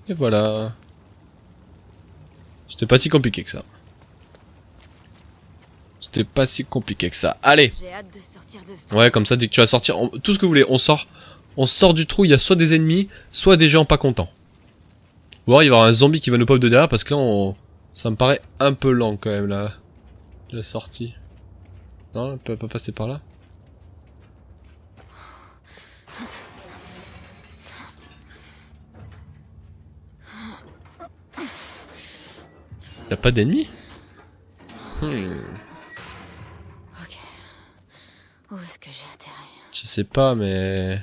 Et voilà. C'était pas si compliqué que ça. Allez. Ouais, comme ça, dès que tu vas sortir, tout ce que vous voulez, on sort du trou, il y a soit des ennemis, soit des gens pas contents. Ou alors il va y avoir un zombie qui va nous pop de derrière parce que là, ça me paraît un peu lent quand même, là. La sortie. Non, on peut pas passer par là. Y'a pas d'ennemis? sais pas, mais...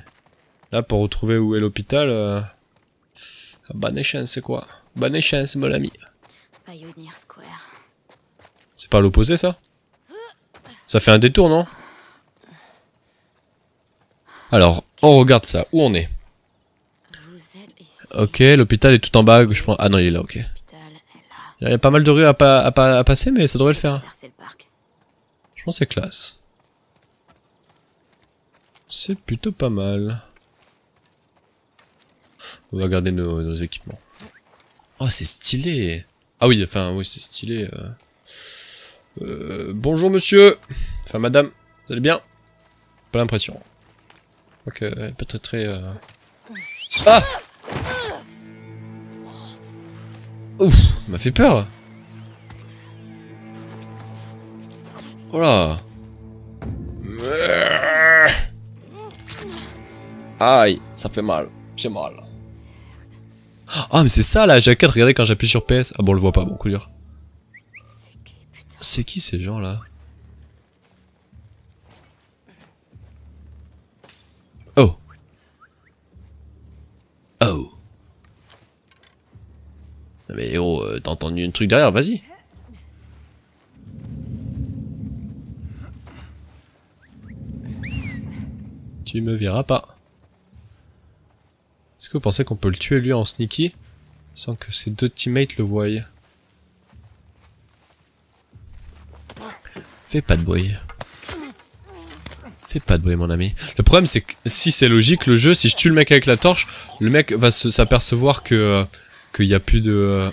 Là, pour retrouver où est l'hôpital... Bonne chance, c'est quoi? Bonne chance, mon ami. Pioneer Square. C'est pas à l'opposé, ça? Ça fait un détour, non? Alors, on regarde ça. Où on est? Vous êtes ici. Ok, l'hôpital est tout en bas, je pense... Ah non, il est là, ok. L'hôpital est là. Il y a pas mal de rues à passer, mais ça devrait le faire. Traverser le parc. Je pense que c'est classe. C'est plutôt pas mal. On va garder nos équipements. Oh, c'est stylé. Ah oui, enfin, oui, c'est stylé. Bonjour, monsieur. Enfin, madame. Vous allez bien? Pas l'impression. Ok, pas très... Ah! Ouf, il m'a fait peur. Oh là. Aïe, ça fait mal. J'ai mal. Ah, mais c'est ça la jaquette, regardez quand j'appuie sur PS. Ah bon, on le voit pas, bon, coup dur. C'est qui, putain? C'est qui ces gens là? Oh. Oh. Mais héros, t'as entendu un truc derrière, vas-y. Tu me verras pas. Est-ce que vous pensez qu'on peut le tuer lui en sneaky sans que ses deux teammates le voient? Fais pas de bruit. Fais pas de bruit mon ami. Le problème c'est que si c'est logique le jeu, si je tue le mec avec la torche, le mec va s'apercevoir que qu'il y a plus de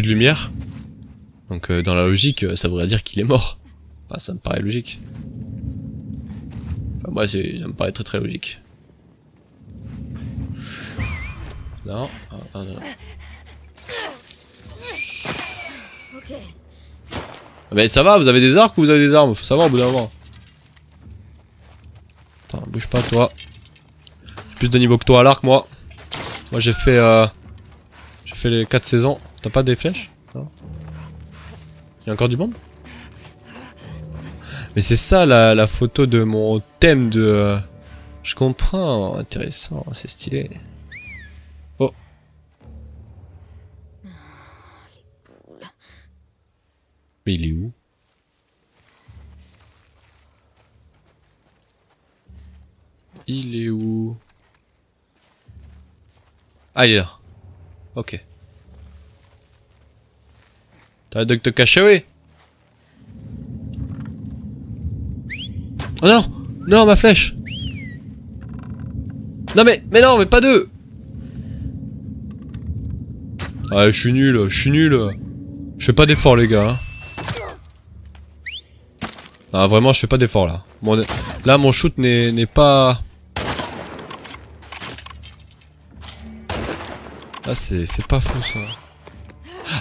lumière. Donc dans la logique, ça voudrait dire qu'il est mort. Enfin, ça me paraît logique. Enfin moi ça me paraît très très logique. Non. Ah, non. Ok. Mais ça va, vous avez des arcs ou vous avez des armes? Faut savoir au bout d'un moment. Attends, bouge pas toi. J'ai plus de niveau que toi à l'arc moi. Moi j'ai fait les 4 saisons. T'as pas des flèches? Non. Y'a encore du monde? Mais c'est ça la photo de mon thème de... Je comprends, intéressant, c'est stylé. Oh. Mais il est où? Il est où? Ah, il est là. Ok. T'arrêtes de te cacher, oui? Oh non! Non, ma flèche! Non mais non, mais pas deux! Ah, je suis nul, je suis nul. Je fais pas d'effort, les gars. Hein. Ah, vraiment, je fais pas d'effort, là. Bon, là, mon shoot n'est pas... Ah, c'est pas fou, ça.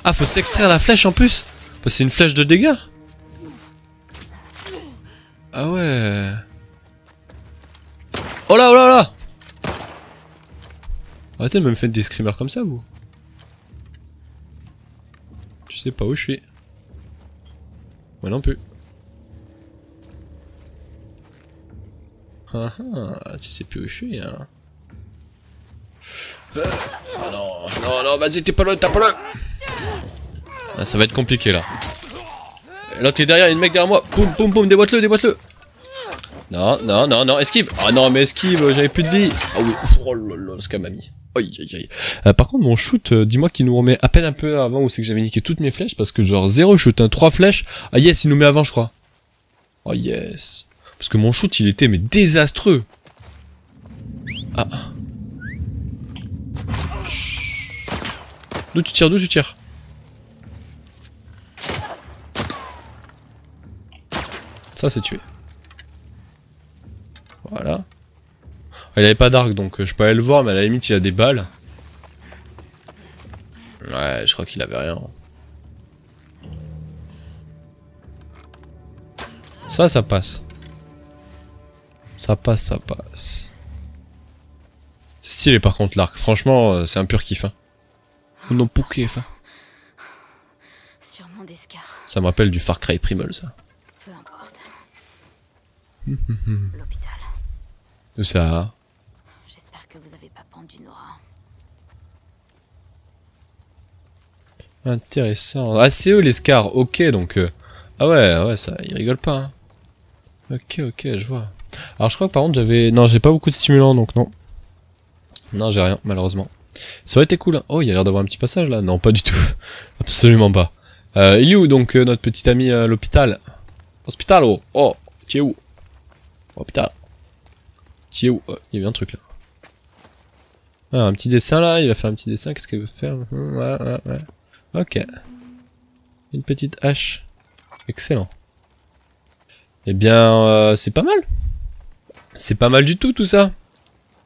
Ah, faut s'extraire la flèche, en plus? Parce que c'est une flèche de dégâts. Ah ouais. Oh là, oh là, oh là! Arrêtez de me faire des screamers comme ça, vous. Tu sais pas où je suis. Moi non plus. Ah ah, tu sais plus où je suis, hein. Oh non, non, non, vas-y, t'es pas là, t'as pas là. Ah, ça va être compliqué, là. Là, t'es derrière, il y a une mec derrière moi. Boum, boum, boum, déboîte-le, déboîte-le. Non, non, non, non, esquive. Ah non, mais esquive, j'avais plus de vie. Ah oui, oh là là, ce qu'a m'a mis. Aïe, aïe, aïe. Par contre, mon shoot, dis-moi qu'il nous remet à peine un peu avant où c'est que j'avais niqué toutes mes flèches parce que genre 0 shoot, hein, 3 flèches. Ah yes, il nous met avant, je crois. Oh yes. Parce que mon shoot, il était mais désastreux. Ah. Chut. D'où tu tires, d'où tu tires? Ça, c'est tué. Voilà. Il avait pas d'arc donc je peux aller le voir, mais à la limite il a des balles. Ouais, je crois qu'il avait rien. Ça passe. Ça passe, ça passe. C'est stylé par contre l'arc. Franchement, c'est un pur kiff. Hein. Non, pour kiff. Hein. Sûrement des scars. Ça me rappelle du Far Cry Primal, ça. Peu importe. L'hôpital. Où ça? J'espère que vous avez pas pendu Nora. Intéressant. Ah, c'est eux les scars, ok, donc... Ah ouais, ça, ils rigolent pas, hein. Ok, je vois. Alors je crois que par contre j'avais... Non, j'ai pas beaucoup de stimulants, donc non. Non, j'ai rien, malheureusement. Ça aurait été cool, hein. Oh, il y a l'air d'avoir un petit passage, là. Non, pas du tout. Absolument pas. Il est où, donc, notre petit ami à l'hôpital? Hospitalo. Oh, tu es où? Hôpital. Tu es où? Oh, il y a eu un truc, là. Ah, un petit dessin, là. Il va faire un petit dessin. Qu'est-ce qu'il veut faire? Ouais. Ok. Une petite hache. Excellent. Eh bien, c'est pas mal. C'est pas mal du tout ça.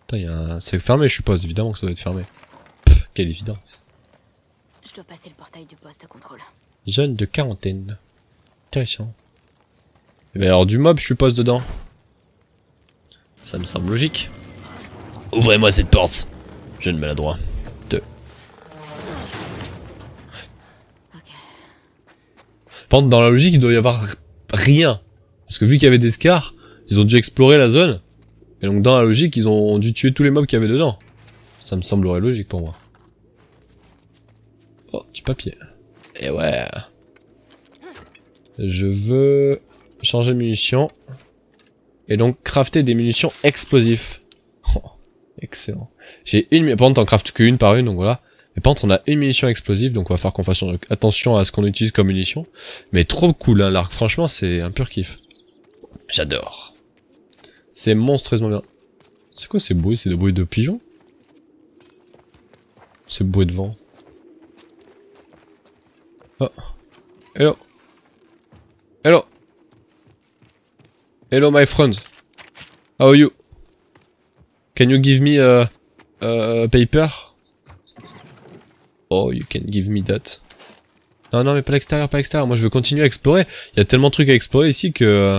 Putain, il y a un... C'est fermé, je suppose. Évidemment que ça doit être fermé. Pff, quelle évidence. Je dois passer le portail du poste de contrôle. Jeune de quarantaine. Intéressant. Eh bien alors du mob, je suppose, dedans. Ça me semble logique. Ouvrez-moi cette porte. Jeune maladroit. Par contre, dans la logique, il doit y avoir rien. Parce que vu qu'il y avait des scars, ils ont dû explorer la zone. Et donc dans la logique, ils ont dû tuer tous les mobs qu'il y avait dedans. Ça me semblerait logique pour moi. Oh, du papier. Et ouais. Je veux changer de munitions. Et donc crafter des munitions explosives. Oh, excellent. J'ai une... Par contre, t'en craftes qu'une par une, donc voilà. Mais par contre, on a une munition explosive, donc on va faire qu'on fasse attention à ce qu'on utilise comme munition. Mais trop cool, hein, l'arc. Franchement, c'est un pur kiff. J'adore. C'est monstrueusement bien. C'est quoi ces bruits? C'est des bruits de pigeons? C'est bruit de vent. Oh. Hello. Hello. Hello my friend. How are you? Can you give me a paper? Oh, you can give me that. Non, mais pas l'extérieur, pas l'extérieur. Moi, je veux continuer à explorer. Il y a tellement de trucs à explorer ici que...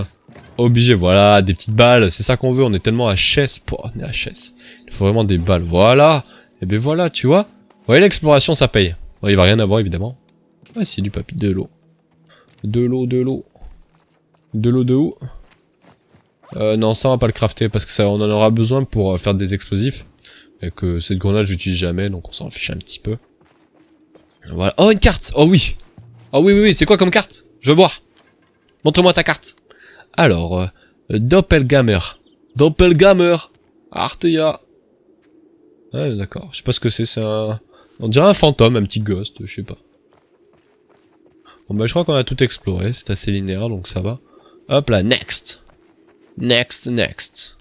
obligé, voilà, des petites balles. C'est ça qu'on veut. On est tellement HS. On est HS. Il faut vraiment des balles. Voilà. Et ben voilà, tu vois. Vous voyez, l'exploration, ça paye. Bon, il va rien avoir, évidemment. Ouais, c'est du papier. De l'eau. De l'eau. De l'eau de où? Non, ça, on va pas le crafter parce que ça, on en aura besoin pour faire des explosifs. Et que cette grenade, j'utilise jamais, donc on s'en fiche un petit peu. Voilà. Oh, une carte! Oh oui! Oh oui, c'est quoi comme carte? Je veux voir. Montre-moi ta carte. Alors, Doppelganger. Doppelganger! Arteia. Ouais, d'accord. Je sais pas ce que c'est un... On dirait un fantôme, un petit ghost, je sais pas. Bon bah je crois qu'on a tout exploré, c'est assez linéaire, donc ça va. Hop là, next! Next.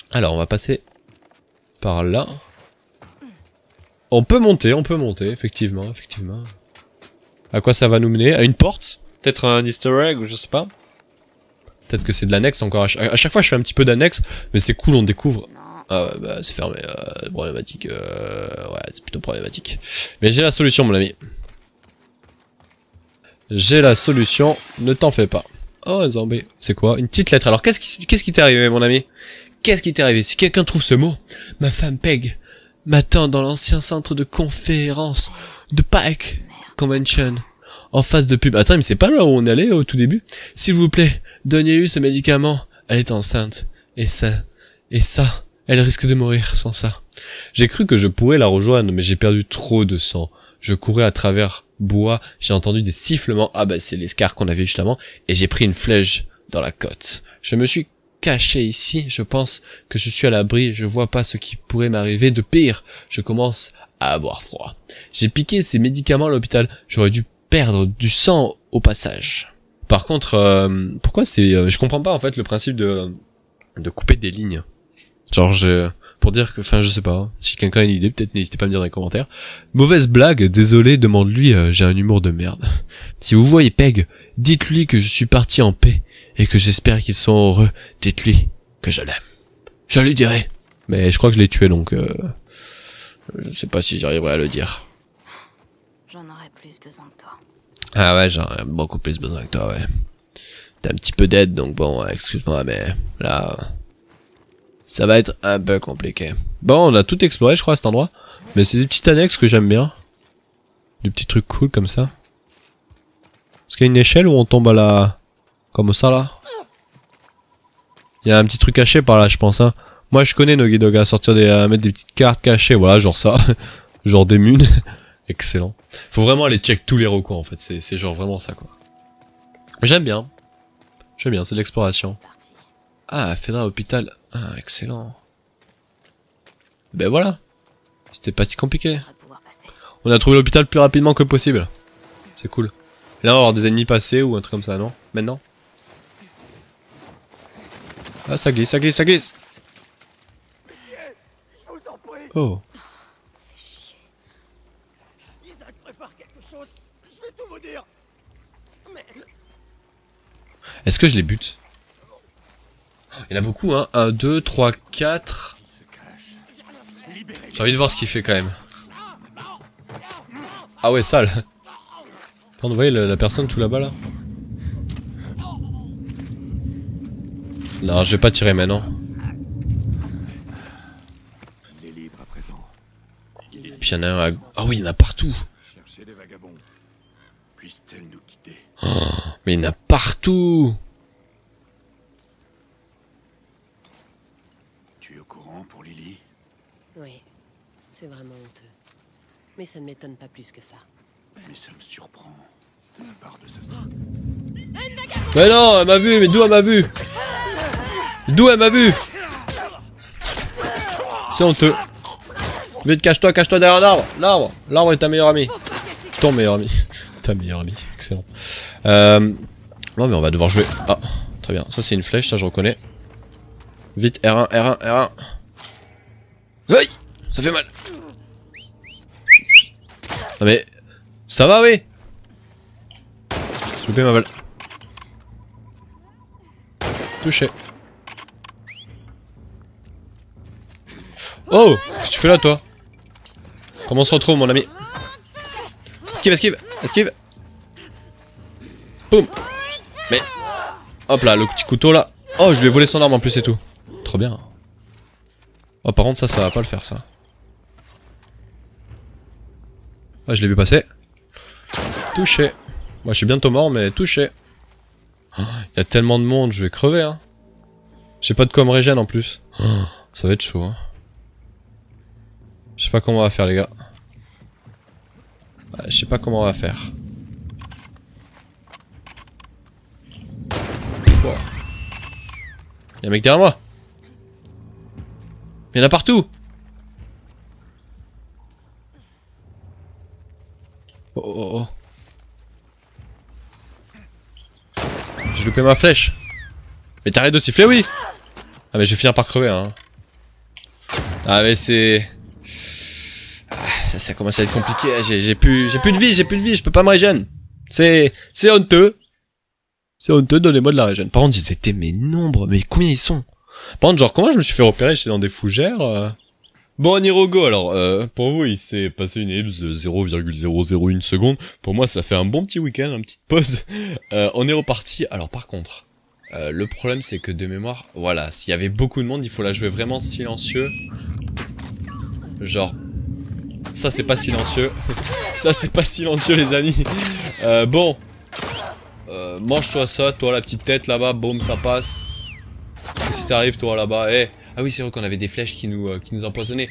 Alors, on va passer par là. On peut monter, effectivement. À quoi ça va nous mener? À une porte? Peut-être un easter egg, ou je sais pas. Peut-être que c'est de l'annexe encore. À chaque fois, je fais un petit peu d'annexe, mais c'est cool, on découvre. Ah ouais, bah c'est fermé. Problématique. Ouais, c'est plutôt problématique. Mais j'ai la solution, mon ami. J'ai la solution, ne t'en fais pas. Oh, zombie. C'est quoi? Une petite lettre. Alors, qu'est-ce qui t'est arrivé, mon ami? Qu'est-ce qui t'est arrivé? Si quelqu'un trouve ce mot, ma femme Peg m'attend dans l'ancien centre de conférence de Pike Convention, en face de pub. Attends, mais c'est pas là où on allait au tout début? S'il vous plaît, donnez-lui ce médicament. Elle est enceinte. Et ça, elle risque de mourir sans ça. J'ai cru que je pourrais la rejoindre, mais j'ai perdu trop de sang. Je courais à travers bois, j'ai entendu des sifflements. Ah bah c'est les scars qu'on avait juste avant. Et j'ai pris une flèche dans la côte. Je me suis caché ici, je pense que je suis à l'abri, je vois pas ce qui pourrait m'arriver de pire. Je commence à avoir froid. J'ai piqué ces médicaments à l'hôpital, j'aurais dû perdre du sang au passage. Par contre, pourquoi c'est... je comprends pas en fait le principe de couper des lignes. Genre pour dire que... Enfin je sais pas, hein. Si quelqu'un a une idée, peut-être n'hésitez pas à me dire dans les commentaires. Mauvaise blague, désolé, demande-lui, j'ai un humour de merde. Si vous voyez Peg, dites-lui que je suis parti en paix. Et que j'espère qu'ils sont heureux. Dites-lui que je l'aime. Je lui dirai. Mais je crois que je l'ai tué, donc... je sais pas si j'arriverai à le dire. J'en aurais plus besoin que toi. Ah ouais, j'en ai beaucoup plus besoin que toi, ouais. T'as un petit peu d'aide, donc bon, excuse-moi, mais... Là... Ça va être un peu compliqué. Bon, on a tout exploré, je crois, à cet endroit. Mais c'est des petites annexes que j'aime bien. Des petits trucs cool, comme ça. Est-ce qu'il y a une échelle où on tombe à la... Comme ça, là. Il y a un petit truc caché par là, je pense. Hein. Moi, je connais Noggy Dog à sortir à mettre des petites cartes cachées. Voilà, genre ça. Genre des munes. Excellent. Faut vraiment aller check tous les recoins, en fait. C'est genre vraiment ça, quoi. J'aime bien. J'aime bien, c'est de l'exploration. Ah, Fedra Hôpital. Ah, excellent. Ben voilà. C'était pas si compliqué. On a trouvé l'hôpital plus rapidement que possible. C'est cool. Et là, on va avoir des ennemis passés ou un truc comme ça, non? Maintenant? Ah, ça glisse, ça glisse, ça glisse! Oh. Est-ce que je les bute? Il y en a beaucoup, hein. 1, 2, 3, 4. J'ai envie de voir ce qu'il fait quand même. Ah ouais, sale. Vous voyez la personne tout là-bas là? Non, je vais pas tirer maintenant. Et puis il y en a un à... Ah oui, il y en a partout. Oh, mais il y en a partout. Tu es au courant pour Lily? Oui, c'est vraiment honteux. Mais ça ne m'étonne pas plus que ça. Mais ça me surprend de la part de sa sœur. Mais non, elle m'a vu, mais d'où elle m'a vu? D'où elle m'a vu? C'est honteux. Vite, cache-toi derrière l'arbre. L'arbre. L'arbre est ta meilleure amie. Ton meilleur ami. Ta meilleure amie. Excellent. Non, mais on va devoir jouer. Ah, très bien. Ça, c'est une flèche, ça, je reconnais. Vite, R1, R1, R1. Aïe! Ça fait mal. Non, mais. Ça va, oui? J'ai loupé ma balle. Touché. Oh! Qu'est-ce que tu fais là, toi? Comment on se retrouve, mon ami? Esquive, esquive, esquive. Boum. Mais... Hop là, le petit couteau, là. Oh, je lui ai volé son arme, en plus, et tout. Trop bien. Oh, par contre, ça va pas le faire, ça. Ah, je l'ai vu passer. Touché. Moi, je suis bientôt mort, mais touché. Il y a tellement de monde, je vais crever, hein. J'ai pas de quoi me régène, en plus. Ça va être chaud, hein. Je sais pas comment on va faire, les gars. Je sais pas comment on va faire. Wow. Y'a un mec derrière moi. Il y en a partout. Oh oh oh. J'ai loupé ma flèche. Mais t'arrêtes de siffler, oui. Ah mais je vais finir par crever, hein. Ah mais c'est... Ah, ça commence à être compliqué, j'ai plus de vie, je peux pas me régène. C'est honteux. C'est honteux, donnez-moi de la régène. Par contre, ils étaient mes nombres, mais combien ils sont? Par contre, genre, comment je me suis fait repérer? J'étais dans des fougères. Bon, Nirogo, alors, pour vous, il s'est passé une ellipse de 0,001 seconde. Pour moi, ça fait un bon petit week-end, une petite pause. On est reparti. Alors, par contre, le problème, c'est que de mémoire, voilà, s'il y avait beaucoup de monde, il faut la jouer vraiment silencieux. Genre, ça, c'est pas silencieux. Ça, c'est pas silencieux, les amis. Bon. Mange-toi ça, toi, la petite tête, là-bas, boum, ça passe. Et si t'arrives, toi, là-bas, eh... Ah oui, c'est vrai qu'on avait des flèches qui nous empoisonnaient.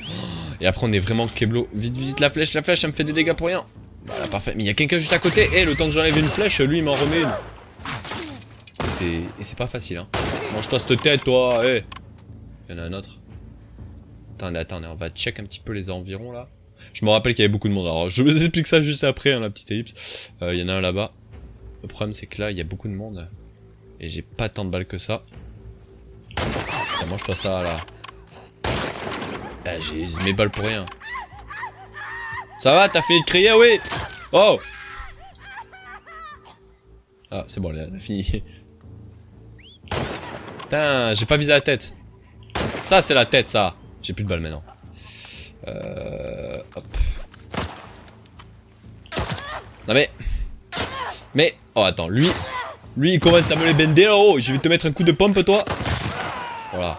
Et après, on est vraiment keblo. Vite, vite, la flèche, elle me fait des dégâts pour rien. Voilà, parfait. Mais il y a quelqu'un juste à côté. Eh, le temps que j'enlève une flèche, lui, il m'en remet une. Et c'est pas facile, hein. Mange-toi cette tête, toi, eh. Il y en a un autre. Attendez, on va check un petit peu les environs, là. Je me rappelle qu'il y avait beaucoup de monde. Alors, je vous explique ça juste après, hein, la petite ellipse. Il y en a un là-bas. Le problème, c'est que là, il y a beaucoup de monde. Et j'ai pas tant de balles que ça. Ça, mange-toi ça, là. Ah, j'ai mes balles pour rien. Ça va, t'as fini de crier, oui? Oh! Ah, c'est bon, elle a fini. Putain, j'ai pas visé la tête. Ça, c'est la tête, ça. J'ai plus de balles maintenant. Hop. Non mais... Oh, attends, lui, il commence à me les bender là-haut. Je vais te mettre un coup de pompe, toi. Voilà.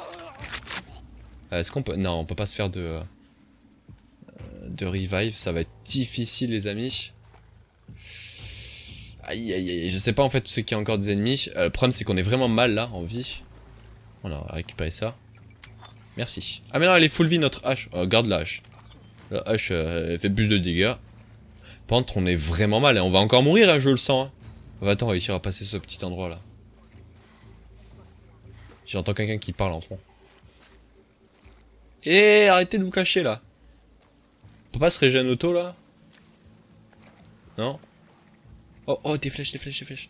Est-ce qu'on peut... Non, on peut pas se faire de revive. Ça va être difficile, les amis. Aïe, aïe, aïe. Je sais pas, en fait, tout ce qu'il y a encore des ennemis. Le problème, c'est qu'on est vraiment mal, là, en vie. On a récupéré ça. Merci. Ah mais non, elle est full vie notre hache. Oh, garde la hache. La hache elle fait plus de dégâts. Par contre, on est vraiment mal. Hein. On va encore mourir, hein, je le sens. Hein. On va attendre, réussir à passer ce petit endroit là. J'entends quelqu'un qui parle en fond. Eh, arrêtez de vous cacher là. On peut pas se régénérer auto là? Non? Oh, oh, des flèches, des flèches, des flèches.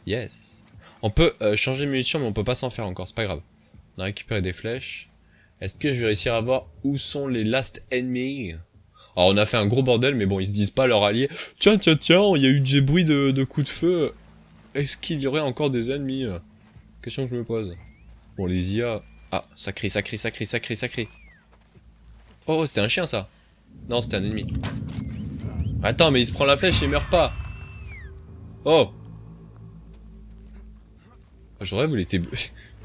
Yes. On peut changer de munitions, mais on peut pas s'en faire encore, c'est pas grave. On a récupéré des flèches. Est-ce que je vais réussir à voir où sont les last ennemis? Alors on a fait un gros bordel, mais bon, ils se disent pas leur allié. Tiens, tiens, tiens, il y a eu des bruits de coups de feu. Est-ce qu'il y aurait encore des ennemis? Question que je me pose. Bon, les IA... Ah, ça crie, ça crie, ça crie, ça crie, ça crie. Oh, c'était un chien ça. Non, c'était un ennemi. Attends, mais il se prend la flèche et il meurt pas. Oh. J'aurais voulu était...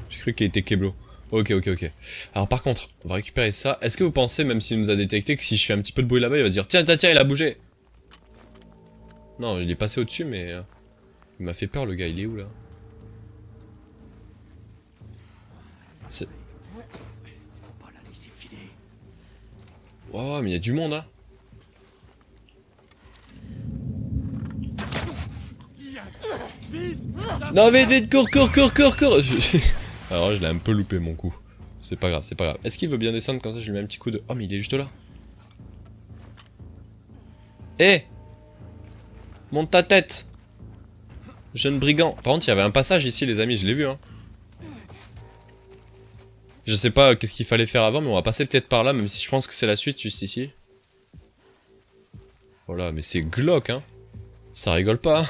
J'ai cru qu'il était Keblo. Ok, ok, ok. Alors par contre, on va récupérer ça. Est-ce que vous pensez, même s'il nous a détecté, que si je fais un petit peu de bruit là-bas, il va se dire tiens, tiens, tiens, il a bougé. Non, il est passé au-dessus, mais... il m'a fait peur le gars, il est où là? C'est... Faut pas la laisser filer. Oh, mais il y a du monde, hein. Non, vite, vite, cours, cours, cours, cours, cours. Alors, je l'ai un peu loupé mon coup. C'est pas grave, c'est pas grave. Est-ce qu'il veut bien descendre comme ça? Je lui mets un petit coup de... Oh, mais il est juste là. Hé, monte ta tête, jeune brigand. Par contre, il y avait un passage ici, les amis, je l'ai vu, hein. Je sais pas qu'est-ce qu'il fallait faire avant, mais on va passer peut-être par là, même si je pense que c'est la suite, juste ici. Voilà, mais c'est glauque, hein. Ça rigole pas, hein.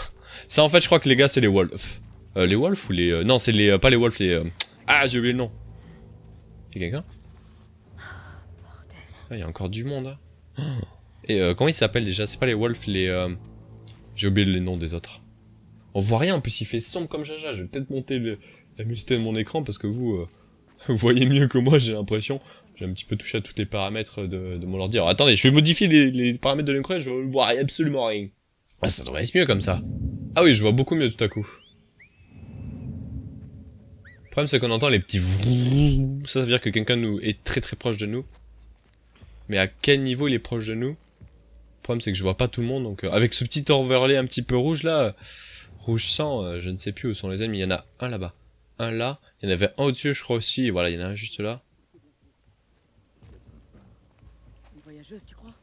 Ça, en fait, je crois que les gars, c'est les wolves. Les wolves ou les... Non, c'est les... pas les wolves, les... Ah, j'ai oublié le nom. Y'a quelqu'un? Ah, y a encore du monde, hein. Et comment ils s'appellent déjà? C'est pas les wolves, les... J'ai oublié les noms des autres. On voit rien, en plus il fait sombre comme jaja. Je vais peut-être monter la luminosité de mon écran parce que vous... vous voyez mieux que moi, j'ai l'impression. J'ai un petit peu touché à tous les paramètres de mon ordi. Alors attendez, je vais modifier les paramètres de l'écran et je vois absolument rien. Ah, ça devrait être mieux comme ça. Ah oui, je vois beaucoup mieux tout à coup. Le problème c'est qu'on entend les petits vrrrr. Ça veut dire que quelqu'un nous est très très proche de nous. Mais à quel niveau il est proche de nous? Le problème c'est que je vois pas tout le monde, donc avec ce petit overlay un petit peu rouge là, rouge sang, je ne sais plus où sont les ennemis. Il y en a un là-bas, un là, il y en avait un au-dessus je crois aussi, et voilà, il y en a un juste là. Une voyageuse, tu crois?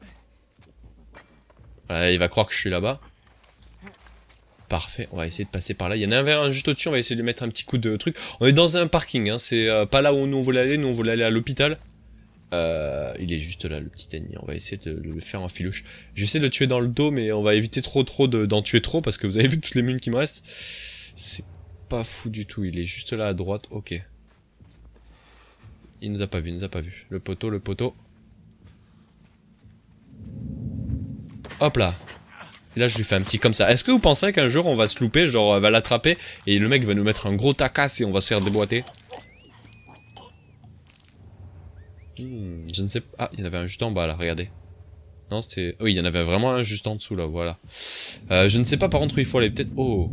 Voilà, il va croire que je suis là-bas. Parfait, on va essayer de passer par là. Il y en a un juste au-dessus, on va essayer de mettre un petit coup de truc. On est dans un parking, hein, c'est pas là où nous on voulait aller, nous on voulait aller à l'hôpital. Il est juste là, le petit ennemi. On va essayer de le faire en filouche. J'essaie de le tuer dans le dos, mais on va éviter trop d'en tuer trop, parce que vous avez vu toutes les mines qui me restent. C'est pas fou du tout, il est juste là à droite, ok. Il nous a pas vu, il nous a pas vu. Le poteau, le poteau. Hop là. Et là je lui fais un petit comme ça. Est-ce que vous pensez qu'un jour on va se louper, genre on va l'attraper, et le mec va nous mettre un gros tacasse et on va se faire déboîter? Je ne sais pas. Ah, il y en avait un juste en bas là, regardez. Non, c'était... Oui, il y en avait vraiment un juste en dessous là, voilà. Je ne sais pas par contre où il faut aller, peut-être... Oh.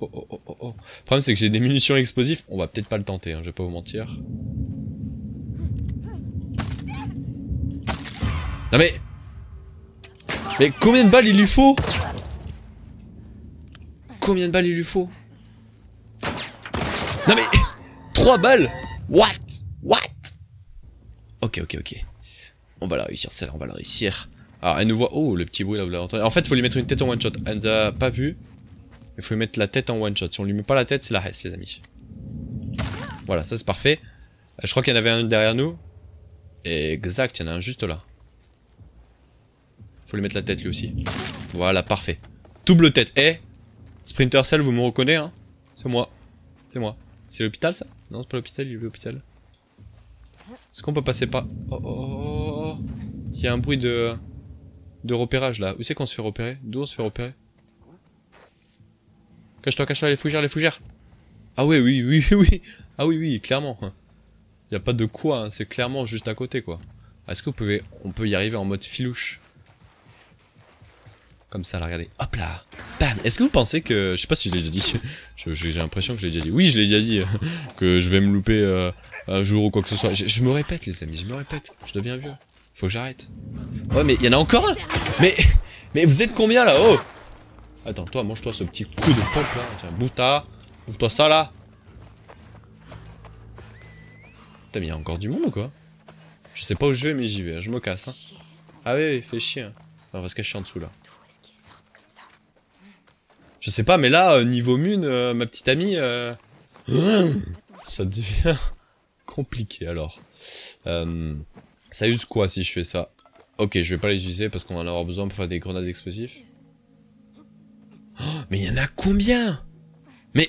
Oh, oh, oh, oh, oh. Le problème c'est que j'ai des munitions explosives, on va peut-être pas le tenter, hein, je vais pas vous mentir. Non mais... Mais combien de balles il lui faut? Combien de balles il lui faut? Non mais... 3 balles? What? What? Ok, ok, ok. On va la réussir, celle-là, on va la réussir. Alors, elle nous voit... Oh, le petit bruit là, vous l'avez entendu. En fait, faut lui mettre une tête en one-shot. Elle nous a pas vu. Il faut lui mettre la tête en one-shot. Si on lui met pas la tête, c'est la reste, les amis. Voilà, ça c'est parfait. Je crois qu'il y en avait un derrière nous. Exact, il y en a un juste là. Faut lui mettre la tête lui aussi. Voilà, parfait. Double tête. Eh, Sprinter Cell, vous me reconnaissez, hein? C'est moi. C'est moi. C'est l'hôpital, ça? Non, c'est pas l'hôpital, il est l'hôpital. Est-ce qu'on peut passer par... Oh, oh, oh, oh. Il y a un bruit de repérage, là. Où c'est qu'on se fait repérer? D'où on se fait repérer? Cache-toi, les fougères, les fougères. Ah oui, oui, oui, oui. Ah oui, oui, clairement. Il n'y a pas de quoi, hein. C'est clairement juste à côté, quoi. Est-ce que vous pouvez... On peut y arriver en mode filouche. Comme ça, là, regardez. Hop là. Bam. Est-ce que vous pensez que... Je sais pas si je l'ai déjà dit. J'ai l'impression que je l'ai déjà dit. Oui, je l'ai déjà dit. Que je vais me louper un jour ou quoi que ce soit. Je me répète, les amis. Je me répète. Je deviens vieux. Faut que j'arrête. Ouais, mais il y en a encore un. Mais vous êtes combien, là? Oh. Attends, toi, mange-toi ce petit coup de pompe, là. Tiens, bouffe-toi ça, là. Putain, mais il y a encore du monde, ou quoi? Je sais pas où je vais, mais j'y vais. Je me casse, hein. Ah oui, fait chier. Hein. On va se cacher en dessous, là. Je sais pas, mais là, niveau Mune, ma petite amie, ça devient compliqué, alors. Ça use quoi si je fais ça? Ok, je vais pas les utiliser parce qu'on va en avoir besoin pour faire des grenades explosives. Oh, mais il y en a combien? Mais...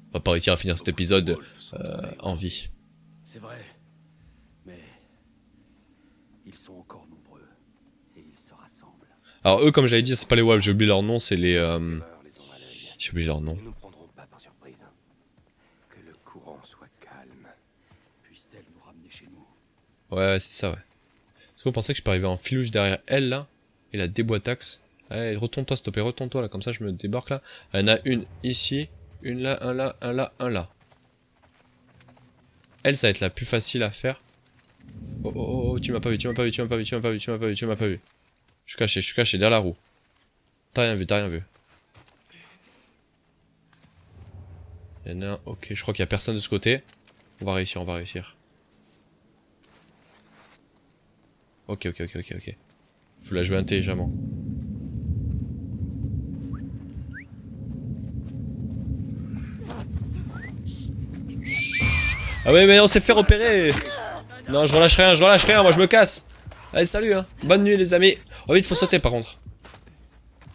On va pas réussir à finir cet épisode en vie. C'est vrai. Mais... ils sont encore nombreux. Et ils se rassemblent. Alors eux, comme j'avais dit, c'est pas les wolves, j'ai oublié leur nom, c'est les... J'ai oublié leur nom. Ils nous prendront pas par surprise. Que le courant soit calme. Puisse-t-elle nous ramener chez nous? Ouais, c'est ça, ouais. Est-ce que vous pensez que je peux arriver en filouche derrière elle, là? Et la déboîtaxe? Allez, retourne-toi, s'il te plaît, retourne-toi, là, comme ça je me débarque, là. Il y en a une ici, une là, un là, un là, un là. Elle, ça va être la plus facile à faire. Oh, oh, oh, tu m'as pas vu, tu m'as pas vu, tu m'as pas vu, tu m'as pas vu, tu m'as pas vu, tu m'as pas vu. Je suis caché, derrière la roue. T'as rien vu, t'as rien vu. Il y en a un, ok, je crois qu'il y a personne de ce côté. On va réussir, on va réussir. Ok. Faut la jouer intelligemment. Ah ouais, mais on s'est fait repérer. Non, je relâche rien, moi je me casse. Allez, salut, hein. Bonne nuit, les amis. Oh, vite, faut sauter par contre.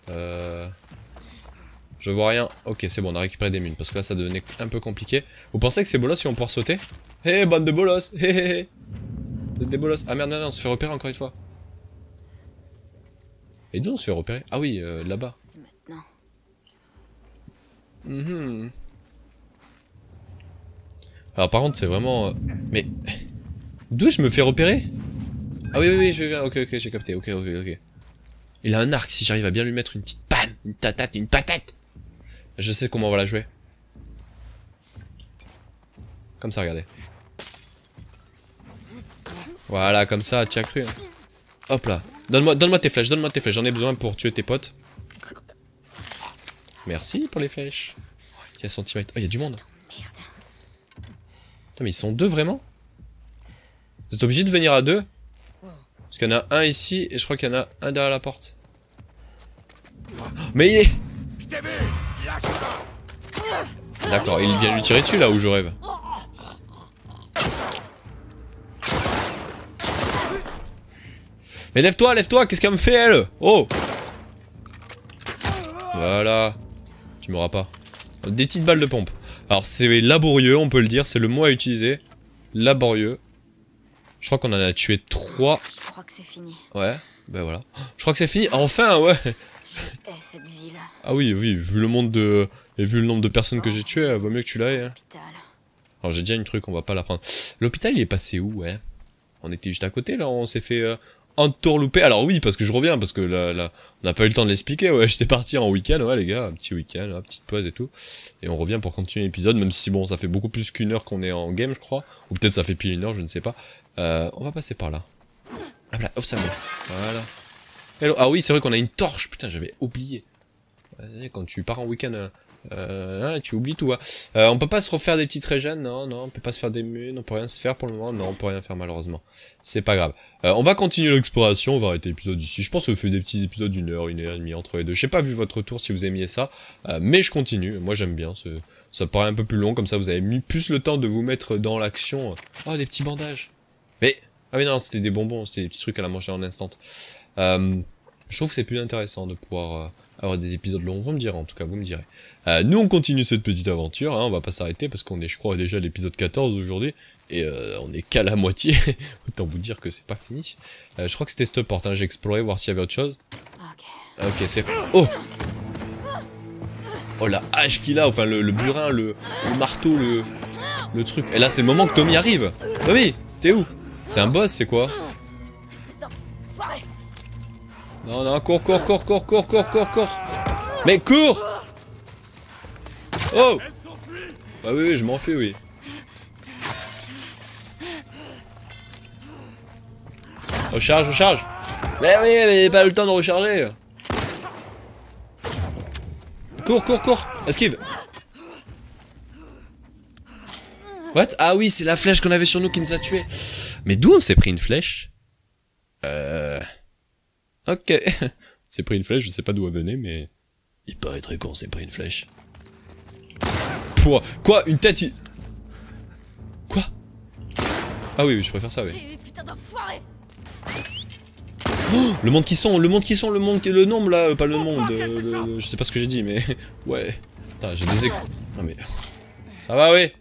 Je vois rien. Ok, c'est bon, on a récupéré des munes. Parce que là, ça devenait un peu compliqué. Vous pensez que ces bolos, ils vont pouvoir sauter? Hé, bande de bolos. Hé. C'est des bolos. Ah merde, on se fait repérer encore une fois. Et d'où on se fait repérer? Ah oui, là-bas. Maintenant. Alors par contre, c'est vraiment... Mais... D'où je me fais repérer? Ah oui, je vais... Ok, j'ai capté. Ok. Il a un arc, si j'arrive à bien lui mettre une petite panne, une patate. Je sais comment on va la jouer. Comme ça, regardez. Voilà, comme ça, tu as cru. Hein. Hop là. Donne-moi tes flèches, j'en ai besoin pour tuer tes potes. Merci pour les flèches. Il y a centimètre. Oh, il y a du monde. Putain, mais ils sont deux vraiment? Vous êtes obligés de venir à deux? Parce qu'il y en a un ici et je crois qu'il y en a un derrière la porte. Mais il est... D'accord, il vient lui tirer dessus là où je rêve. Mais lève-toi, qu'est-ce qu'elle me fait elle? Oh! Voilà. Tu m'auras pas. Des petites balles de pompe. Alors c'est laborieux, on peut le dire, c'est le mot à utiliser. Laborieux. Je crois qu'on en a tué 3. Je crois que c'est fini. Ouais, ben voilà. Je crois que c'est fini. Enfin, ouais. Cette ville. Ah oui, vu le monde de... Et vu le nombre de personnes que j'ai tuées, vaut mieux que tu l'aies. Hein. Alors j'ai déjà une truc, on va pas la prendre. L'hôpital il est passé où, ouais? On était juste à côté là, on s'est fait entourlouper. Alors oui, parce que je reviens, parce que là, on n'a pas eu le temps de l'expliquer, ouais, j'étais parti en week-end, ouais les gars, un petit week-end, une petite pause et tout. Et on revient pour continuer l'épisode, même si bon, ça fait beaucoup plus qu'une heure qu'on est en game, je crois. Ou peut-être ça fait pile une heure, je ne sais pas. On va passer par là. Hop là, off ça me. Voilà. Hello. Ah oui, c'est vrai qu'on a une torche, putain, j'avais oublié. Quand tu pars en week-end... tu oublies tout, hein. On peut pas se refaire des petites régènes, non, on peut pas se faire des munes, on peut rien se faire pour le moment, non, on peut rien faire malheureusement. C'est pas grave. On va continuer l'exploration, on va arrêter l'épisode ici. Je pense que je fais des petits épisodes d'une heure et demie entre les deux. Je sais pas vu votre retour si vous aimiez ça, mais je continue, moi j'aime bien, ça paraît un peu plus long, comme ça vous avez mis plus le temps de vous mettre dans l'action. Oh, des petits bandages. Mais, ah oui non, c'était des bonbons, c'était des petits trucs à la manger en instant. Je trouve que c'est plus intéressant de pouvoir... avoir des épisodes longs, vous me direz, en tout cas, vous me direz. Nous, on continue cette petite aventure, hein, on va pas s'arrêter, parce qu'on est, je crois, déjà à l'épisode 14 aujourd'hui, et on est qu'à la moitié, autant vous dire que c'est pas fini. Je crois que c'était cette porte, hein, j'ai exploré, voir s'il y avait autre chose. Ok, c'est... Oh! Oh, la hache qu'il a, enfin, le burin, le marteau, le truc. Et là, c'est le moment que Tommy arrive. Tommy, t'es où? C'est un boss, c'est quoi? Non, non, cours. Mais cours! Oh! Bah oui, je m'en fais, oui. Recharge. Mais oui, mais pas le temps de recharger. Cours. Esquive. What? Ah oui, c'est la flèche qu'on avait sur nous qui nous a tués. Mais d'où on s'est pris une flèche? Ok. C'est pris une flèche, je sais pas d'où elle venait, mais... Il paraîtrait qu'on s'est pris une flèche. Pouah. Quoi? Une tête Quoi? Ah oui, je préfère ça, oui. Putain d'enfoiré. Oh, le monde qui sont, le nombre là, pas le monde, je sais pas ce que j'ai dit, mais... Ouais. Putain, j'ai des Non mais... Ça va, oui.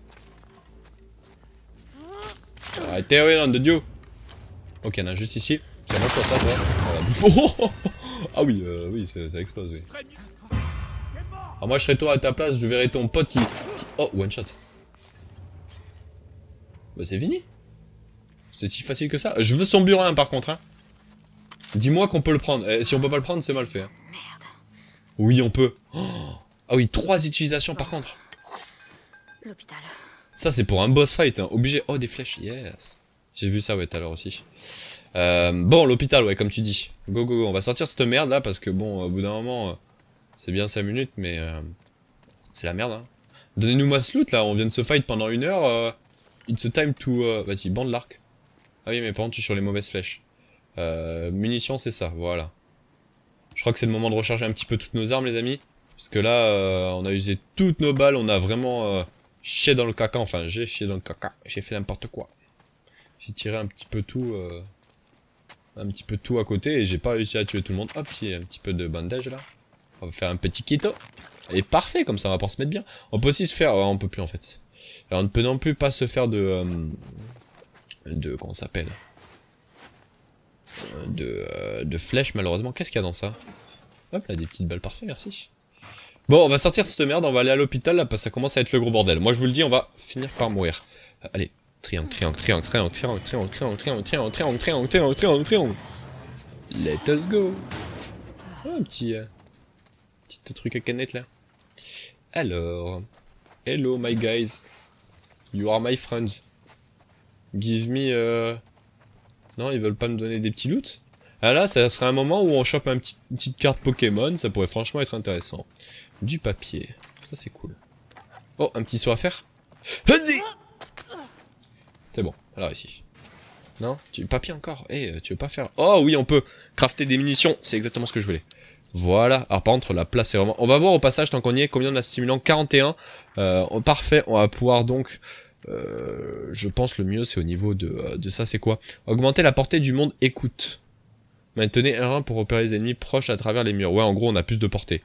Arrêtez, oui, nom de Dieu. Ok, il y en a juste ici. Tiens, mange-toi ça, toi. Voilà. Ah oui, oui, ça explose, oui. Alors moi, je serais toi à ta place, je verrais ton pote qui... Oh, one shot. Bah c'est fini. C'est si facile que ça. Je veux son burin, par contre, hein. Dis-moi qu'on peut le prendre. Si on peut pas le prendre, c'est mal fait. Hein. Merde. Oui, on peut. Oh. Ah oui, 3 utilisations, par contre. L'hôpital. Ça, c'est pour un boss fight, hein. Obligé. Oh, des flèches, yes. J'ai vu ça, ouais, tout à l'heure aussi. Bon, l'hôpital, ouais, comme tu dis. Go. On va sortir cette merde, là, parce que, bon, au bout d'un moment, c'est bien 5 minutes, mais... c'est la merde, hein. Donnez-nous ma loot, là. On vient de se fight pendant 1 heure. It's a time to... Vas-y, bande l'arc. Ah oui, mais par contre, tu es sur les mauvaises flèches. Munitions, c'est ça, voilà. Je crois que c'est le moment de recharger un petit peu toutes nos armes, les amis. Parce que là, on a usé toutes nos balles, on a vraiment chié dans le caca. Enfin, j'ai chié dans le caca, j'ai fait n'importe quoi. J'ai tiré un petit peu tout à côté et j'ai pas réussi à tuer tout le monde. Hop, il y a un petit peu de bandage là. On va faire un petit keto. Et parfait, comme ça on va pouvoir se mettre bien. On peut aussi se faire... on peut plus en fait. Alors, on ne peut non plus pas se faire de comment ça s'appelle, de flèches malheureusement. Qu'est-ce qu'il y a dans ça? Hop là, des petites balles, parfait, merci. Bon, on va sortir de cette merde, on va aller à l'hôpital là parce que ça commence à être le gros bordel. Moi je vous le dis, on va finir par mourir. Allez, triangle. Let us go. Oh, un petit truc à canette là. Alors, hello my guys. You are my friends. Give me... Non, ils veulent pas me donner des petits loots. Ah là, ça serait un moment où on chope une petite carte Pokémon, ça pourrait franchement être intéressant. Du papier, ça c'est cool. Oh, un petit saut à faire. C'est bon, alors ici. Non, papier encore. Tu veux pas faire... Oh oui, on peut crafter des munitions, c'est exactement ce que je voulais. Voilà, alors par contre la place est vraiment... On va voir au passage, tant qu'on y est, combien on a stimulant. 41. Parfait, on va pouvoir donc... je pense le mieux c'est au niveau de ça, c'est quoi? Augmenter la portée du monde écoute. Maintenez R1 pour repérer les ennemis proches à travers les murs. Ouais, en gros on a plus de portée.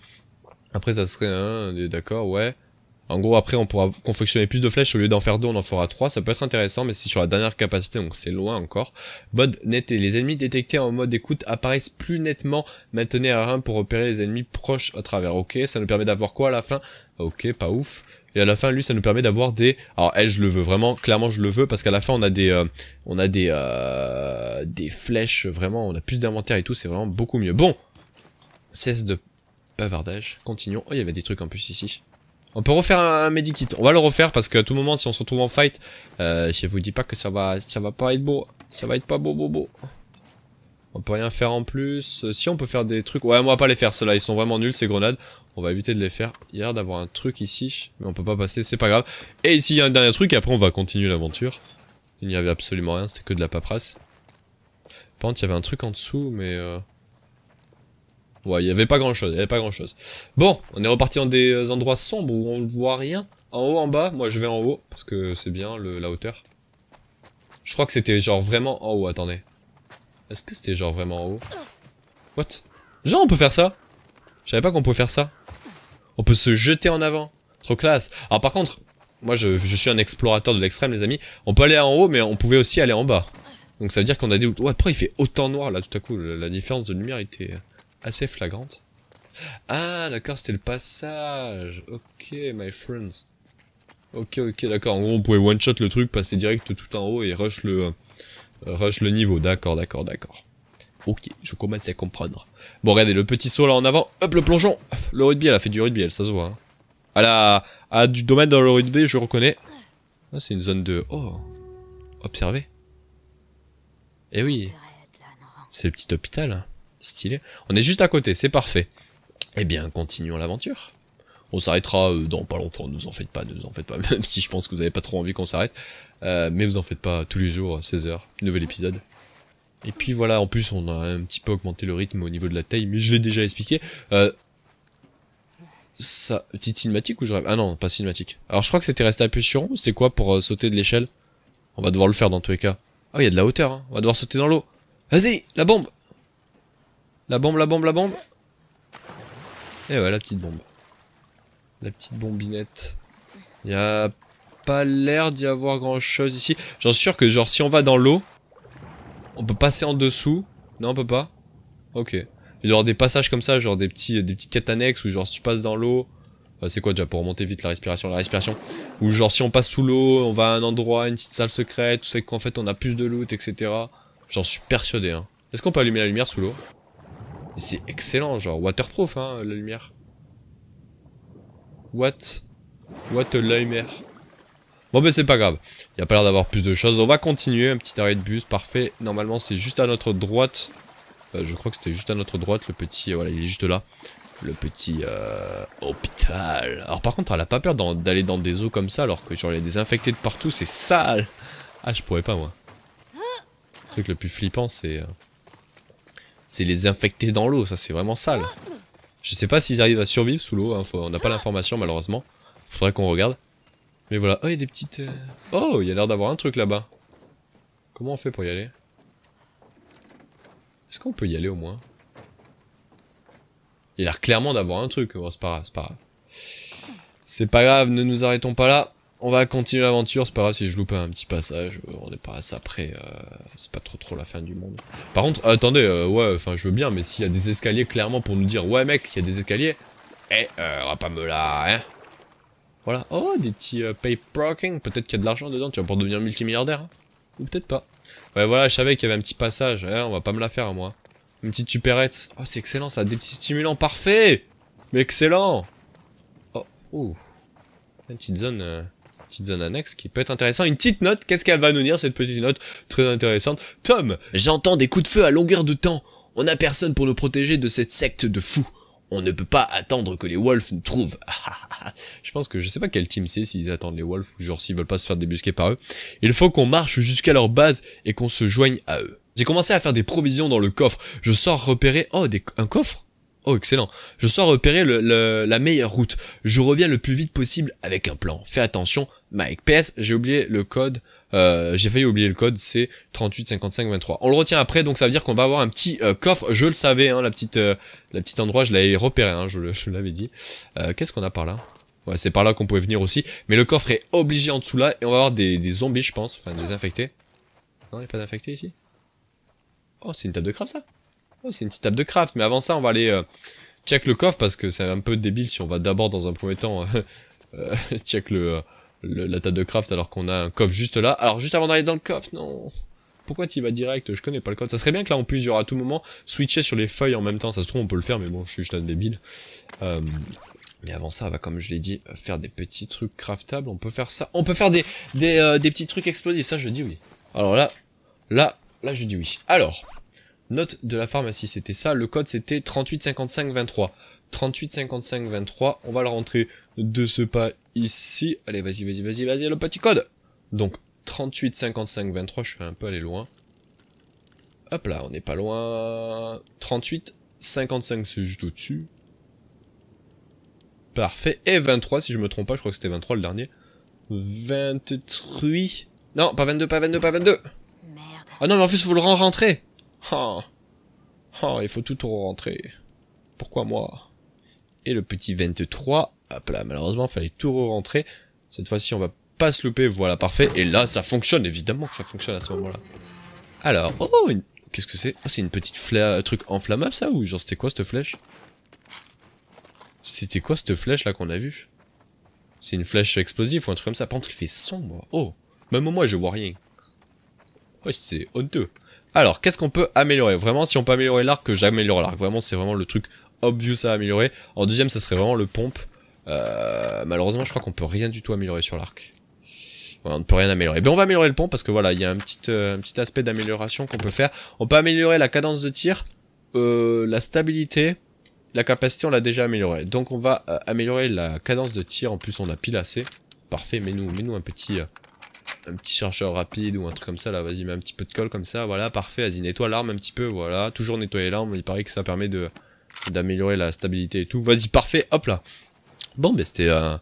Après ça serait un, d'accord, ouais. En gros après on pourra confectionner plus de flèches, au lieu d'en faire 2 on en fera 3, ça peut être intéressant, mais c'est sur la dernière capacité donc c'est loin encore. Mode net et les ennemis détectés en mode écoute apparaissent plus nettement. Maintenez R1 pour repérer les ennemis proches à travers. Ok, ça nous permet d'avoir quoi à la fin? Ok, pas ouf. Et à la fin, lui, ça nous permet d'avoir des... Alors, elle, je le veux vraiment, clairement, je le veux, parce qu'à la fin, on a des flèches, vraiment, on a plus d'inventaire et tout, c'est vraiment beaucoup mieux. Bon, cesse de bavardage, continuons. Oh, il y avait des trucs en plus ici. On peut refaire un medikit, on va le refaire, parce qu'à tout moment, si on se retrouve en fight, je vous dis pas que ça va pas être beau, ça va être pas beau. On peut rien faire en plus. Si on peut faire des trucs... Ouais, on va pas les faire, ceux-là, ils sont vraiment nuls, ces grenades. On va éviter de les faire. Il y a l'air d'avoir un truc ici, mais on peut pas passer, c'est pas grave. Et ici, il y a un dernier truc, et après on va continuer l'aventure. Il n'y avait absolument rien, c'était que de la paperasse. Par contre, il y avait un truc en dessous, mais... Ouais, il y avait pas grand-chose, Bon, on est reparti dans des endroits sombres où on ne voit rien. En haut, en bas, moi je vais en haut, parce que c'est bien, la hauteur. Je crois que c'était genre vraiment en haut, attendez. Est-ce que c'était genre vraiment en haut? What? Genre on peut faire ça? Je savais pas qu'on pouvait faire ça. On peut se jeter en avant. Trop classe. Alors par contre, moi je suis un explorateur de l'extrême les amis. On peut aller en haut mais on pouvait aussi aller en bas. Donc ça veut dire qu'on a des... Ouais, pourquoi il fait autant noir là tout à coup? La différence de lumière était assez flagrante. Ah d'accord, c'était le passage. Ok my friends. Ok d'accord. En gros on pouvait one shot le truc, passer direct tout en haut et rush le niveau. D'accord. Ok, je commence à comprendre. Bon, regardez, le petit saut là en avant. Hop, le plongeon. Le rugby, elle a fait du rugby, elle, ça se voit. Hein. Elle a du domaine dans le rugby, je reconnais. Ah, c'est une zone de... Oh. Observez. Eh oui. C'est le petit hôpital. Stylé. On est juste à côté, c'est parfait. Eh bien, continuons l'aventure. On s'arrêtera dans pas longtemps, ne vous en faites pas, ne vous en faites pas. Même si je pense que vous avez pas trop envie qu'on s'arrête. Mais vous en faites pas, tous les jours, 16h, nouvel épisode. Et puis voilà, en plus on a un petit peu augmenté le rythme au niveau de la taille, mais je l'ai déjà expliqué. Ça, petite cinématique ou je rêve? Ah non, pas cinématique. Alors je crois que c'était resté appuyé sur rond, ou c'était quoi pour sauter de l'échelle? On va devoir le faire dans tous les cas. Ah, il y a de la hauteur, hein. On va devoir sauter dans l'eau. Vas-y, la bombe! La bombe, la bombe, la bombe. Et ouais, la petite bombe. La petite bombinette. Il y a pas l'air d'y avoir grand chose ici. J'en suis sûr que genre si on va dans l'eau, on peut passer en dessous. Non, on peut pas. Ok. Il doit y avoir des passages comme ça, genre des petites quêtes annexes où genre si tu passes dans l'eau, c'est quoi déjà pour remonter vite la respiration, ou genre si on passe sous l'eau, on va à un endroit, une petite salle secrète, tout ça qu'en fait on a plus de loot, etc. J'en suis persuadé. Hein. Est-ce qu'on peut allumer la lumière sous l'eau? C'est excellent, genre waterproof, hein, la lumière. What a lumière. Bon ben c'est pas grave, il y a pas l'air d'avoir plus de choses, on va continuer, un petit arrêt de bus, parfait, normalement c'est juste à notre droite, je crois que c'était juste à notre droite, le petit, voilà il est juste là, le petit hôpital. Alors par contre elle a pas peur d'aller dans des eaux comme ça, alors que genre il y a des infectés de partout, c'est sale. Ah je pourrais pas moi. Le truc le plus flippant c'est les infectés dans l'eau, ça c'est vraiment sale. Je sais pas s'ils arrivent à survivre sous l'eau, hein, on n'a pas l'information malheureusement, faudrait qu'on regarde. Mais voilà, oh il y a des petites... Oh, il y a l'air d'avoir un truc là-bas. Comment on fait pour y aller? Est-ce qu'on peut y aller au moins? Il a l'air clairement d'avoir un truc, bon, c'est pas grave, c'est pas grave. C'est pas grave, ne nous arrêtons pas là. On va continuer l'aventure, c'est pas grave si je loupe un petit passage, on est pas à ça après, c'est pas trop la fin du monde. Par contre, attendez, ouais, enfin je veux bien, mais s'il y a des escaliers clairement pour nous dire, ouais mec, il y a des escaliers, on va pas me la... hein. Voilà, oh, des petits paperworking, peut-être qu'il y a de l'argent dedans, tu vas pour devenir multimilliardaire, hein. Ou peut-être pas. Ouais, voilà, je savais qu'il y avait un petit passage, on va pas me la faire, moi. Une petite supérette. Oh, c'est excellent, ça a des petits stimulants, parfait. Mais excellent. Oh, une petite zone annexe qui peut être intéressante. Une petite note, qu'est-ce qu'elle va nous dire, cette petite note? Très intéressante. Tom, j'entends des coups de feu à longueur de temps. On n'a personne pour nous protéger de cette secte de fous. On ne peut pas attendre que les wolves nous trouvent. Je pense que je sais pas quel team c'est, s'ils attendent les wolves ou genre s'ils veulent pas se faire débusquer par eux. Il faut qu'on marche jusqu'à leur base et qu'on se joigne à eux. J'ai commencé à faire des provisions dans le coffre. Je sors repérer... Oh, un coffre? Oh, excellent. Je sors repérer la meilleure route. Je reviens le plus vite possible avec un plan. Fais attention, Mike. PS, j'ai oublié le code. J'ai failli oublier le code, c'est 38 55 23. On le retient après, donc ça veut dire qu'on va avoir un petit coffre. Je le savais, hein, la petite endroit, je l'avais repéré, hein, je l'avais dit. Qu'est-ce qu'on a par là? Ouais, c'est par là qu'on pouvait venir aussi. Mais le coffre est obligé en dessous là, et on va avoir des zombies, je pense. Enfin, des infectés. Non, il n'y a pas d'infectés ici? Oh, c'est une table de craft, ça? Oh, c'est une petite table de craft. Mais avant ça, on va aller check le coffre, parce que c'est un peu débile si on va d'abord, dans un premier temps, check la table de craft alors qu'on a un coffre juste là. Alors juste avant d'aller dans le coffre, non. Pourquoi tu y vas direct? Je connais pas le code. Ça serait bien que là on puisse genre à tout moment switcher sur les feuilles en même temps. Ça se trouve on peut le faire mais bon je suis juste un débile. Mais avant ça, on va comme je l'ai dit faire des petits trucs craftables. On peut faire ça. On peut faire des petits trucs explosifs. Ça je dis oui. Alors là je dis oui. Alors note de la pharmacie c'était ça. Le code c'était 38 55 23. 38 55 23. On va le rentrer de ce pas ici. Allez, vas-y, le petit code. Donc, 38 55 23, je suis un peu allé loin. Hop là, on n'est pas loin. 38 55, c'est juste au-dessus. Parfait. Et 23, si je me trompe pas, je crois que c'était 23 le dernier. 23. Non, pas 22, pas 22, pas 22. Merde. Ah non, mais en plus, il faut le rentrer. Il faut tout rentrer. Pourquoi moi? Et le petit 23, hop là, malheureusement, il fallait tout re-rentrer. Cette fois-ci, on va pas se louper, voilà, parfait. Et là, ça fonctionne, évidemment que ça fonctionne à ce moment-là. Alors, oh, qu'est-ce que c'est? Oh, c'est une petite truc enflammable, ça? Ou genre, c'était quoi, cette flèche? C'était quoi, cette flèche, là, qu'on a vue? C'est une flèche explosive ou un truc comme ça. Par contre, il fait sombre. Oh, même moi, je vois rien. Ouais, c'est honteux. Alors, qu'est-ce qu'on peut améliorer? Vraiment, si on peut améliorer l'arc, j'améliore l'arc. Vraiment, c'est vraiment le truc obvious à améliorer. En deuxième, ça serait vraiment le pompe. Malheureusement, je crois qu'on peut rien du tout améliorer sur l'arc. Ouais, on ne peut rien améliorer. Mais on va améliorer le pompe parce que voilà, il y a un petit aspect d'amélioration qu'on peut faire. On peut améliorer la cadence de tir, la stabilité, la capacité, on l'a déjà amélioré. Donc on va améliorer la cadence de tir. En plus, on a pile assez. Parfait, mets-nous un petit chercheur rapide ou un truc comme ça là, vas-y, mets un petit peu de colle comme ça, voilà, parfait, vas-y, nettoie l'arme un petit peu, voilà, toujours nettoyer l'arme, il paraît que ça permet d'améliorer la stabilité et tout, vas-y, parfait, hop là. Bon, ben c'était un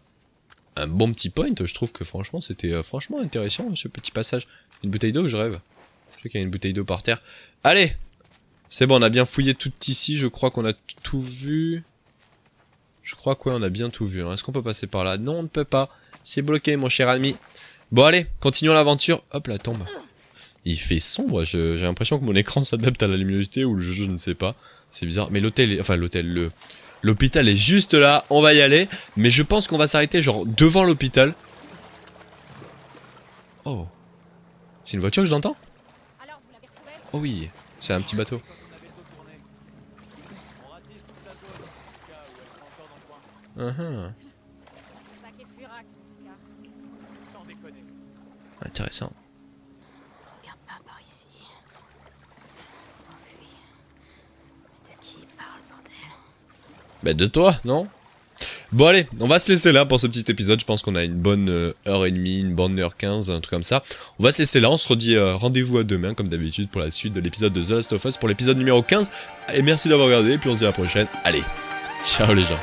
bon petit point, je trouve que franchement, c'était franchement intéressant ce petit passage. Une bouteille d'eau, je rêve. Je sais qu'il y a une bouteille d'eau par terre. Allez, c'est bon, on a bien fouillé tout ici, je crois qu'on a tout vu. Je crois qu'on a bien tout vu, hein. Est-ce qu'on peut passer par là? Non, on ne peut pas, c'est bloqué mon cher ami. Bon allez, continuons l'aventure. Hop, la tombe. Il fait sombre, j'ai l'impression que mon écran s'adapte à la luminosité ou le jeu, je ne sais pas. C'est bizarre, mais l'hôpital est juste là, on va y aller. Mais je pense qu'on va s'arrêter genre devant l'hôpital. Oh. C'est une voiture que j'entends? Oh oui, c'est un petit bateau. Intéressant. Regarde pas par ici. On fuit. Mais de qui il parle, bordel? Bah de toi, non? Bon allez, on va se laisser là pour ce petit épisode. Je pense qu'on a une bonne heure et demie, une bonne heure 15, un truc comme ça. On va se laisser là, on se redit rendez-vous à demain comme d'habitude pour la suite de l'épisode de The Last of Us, pour l'épisode numéro 15. Et merci d'avoir regardé, et puis on se dit à la prochaine. Allez, ciao les gens.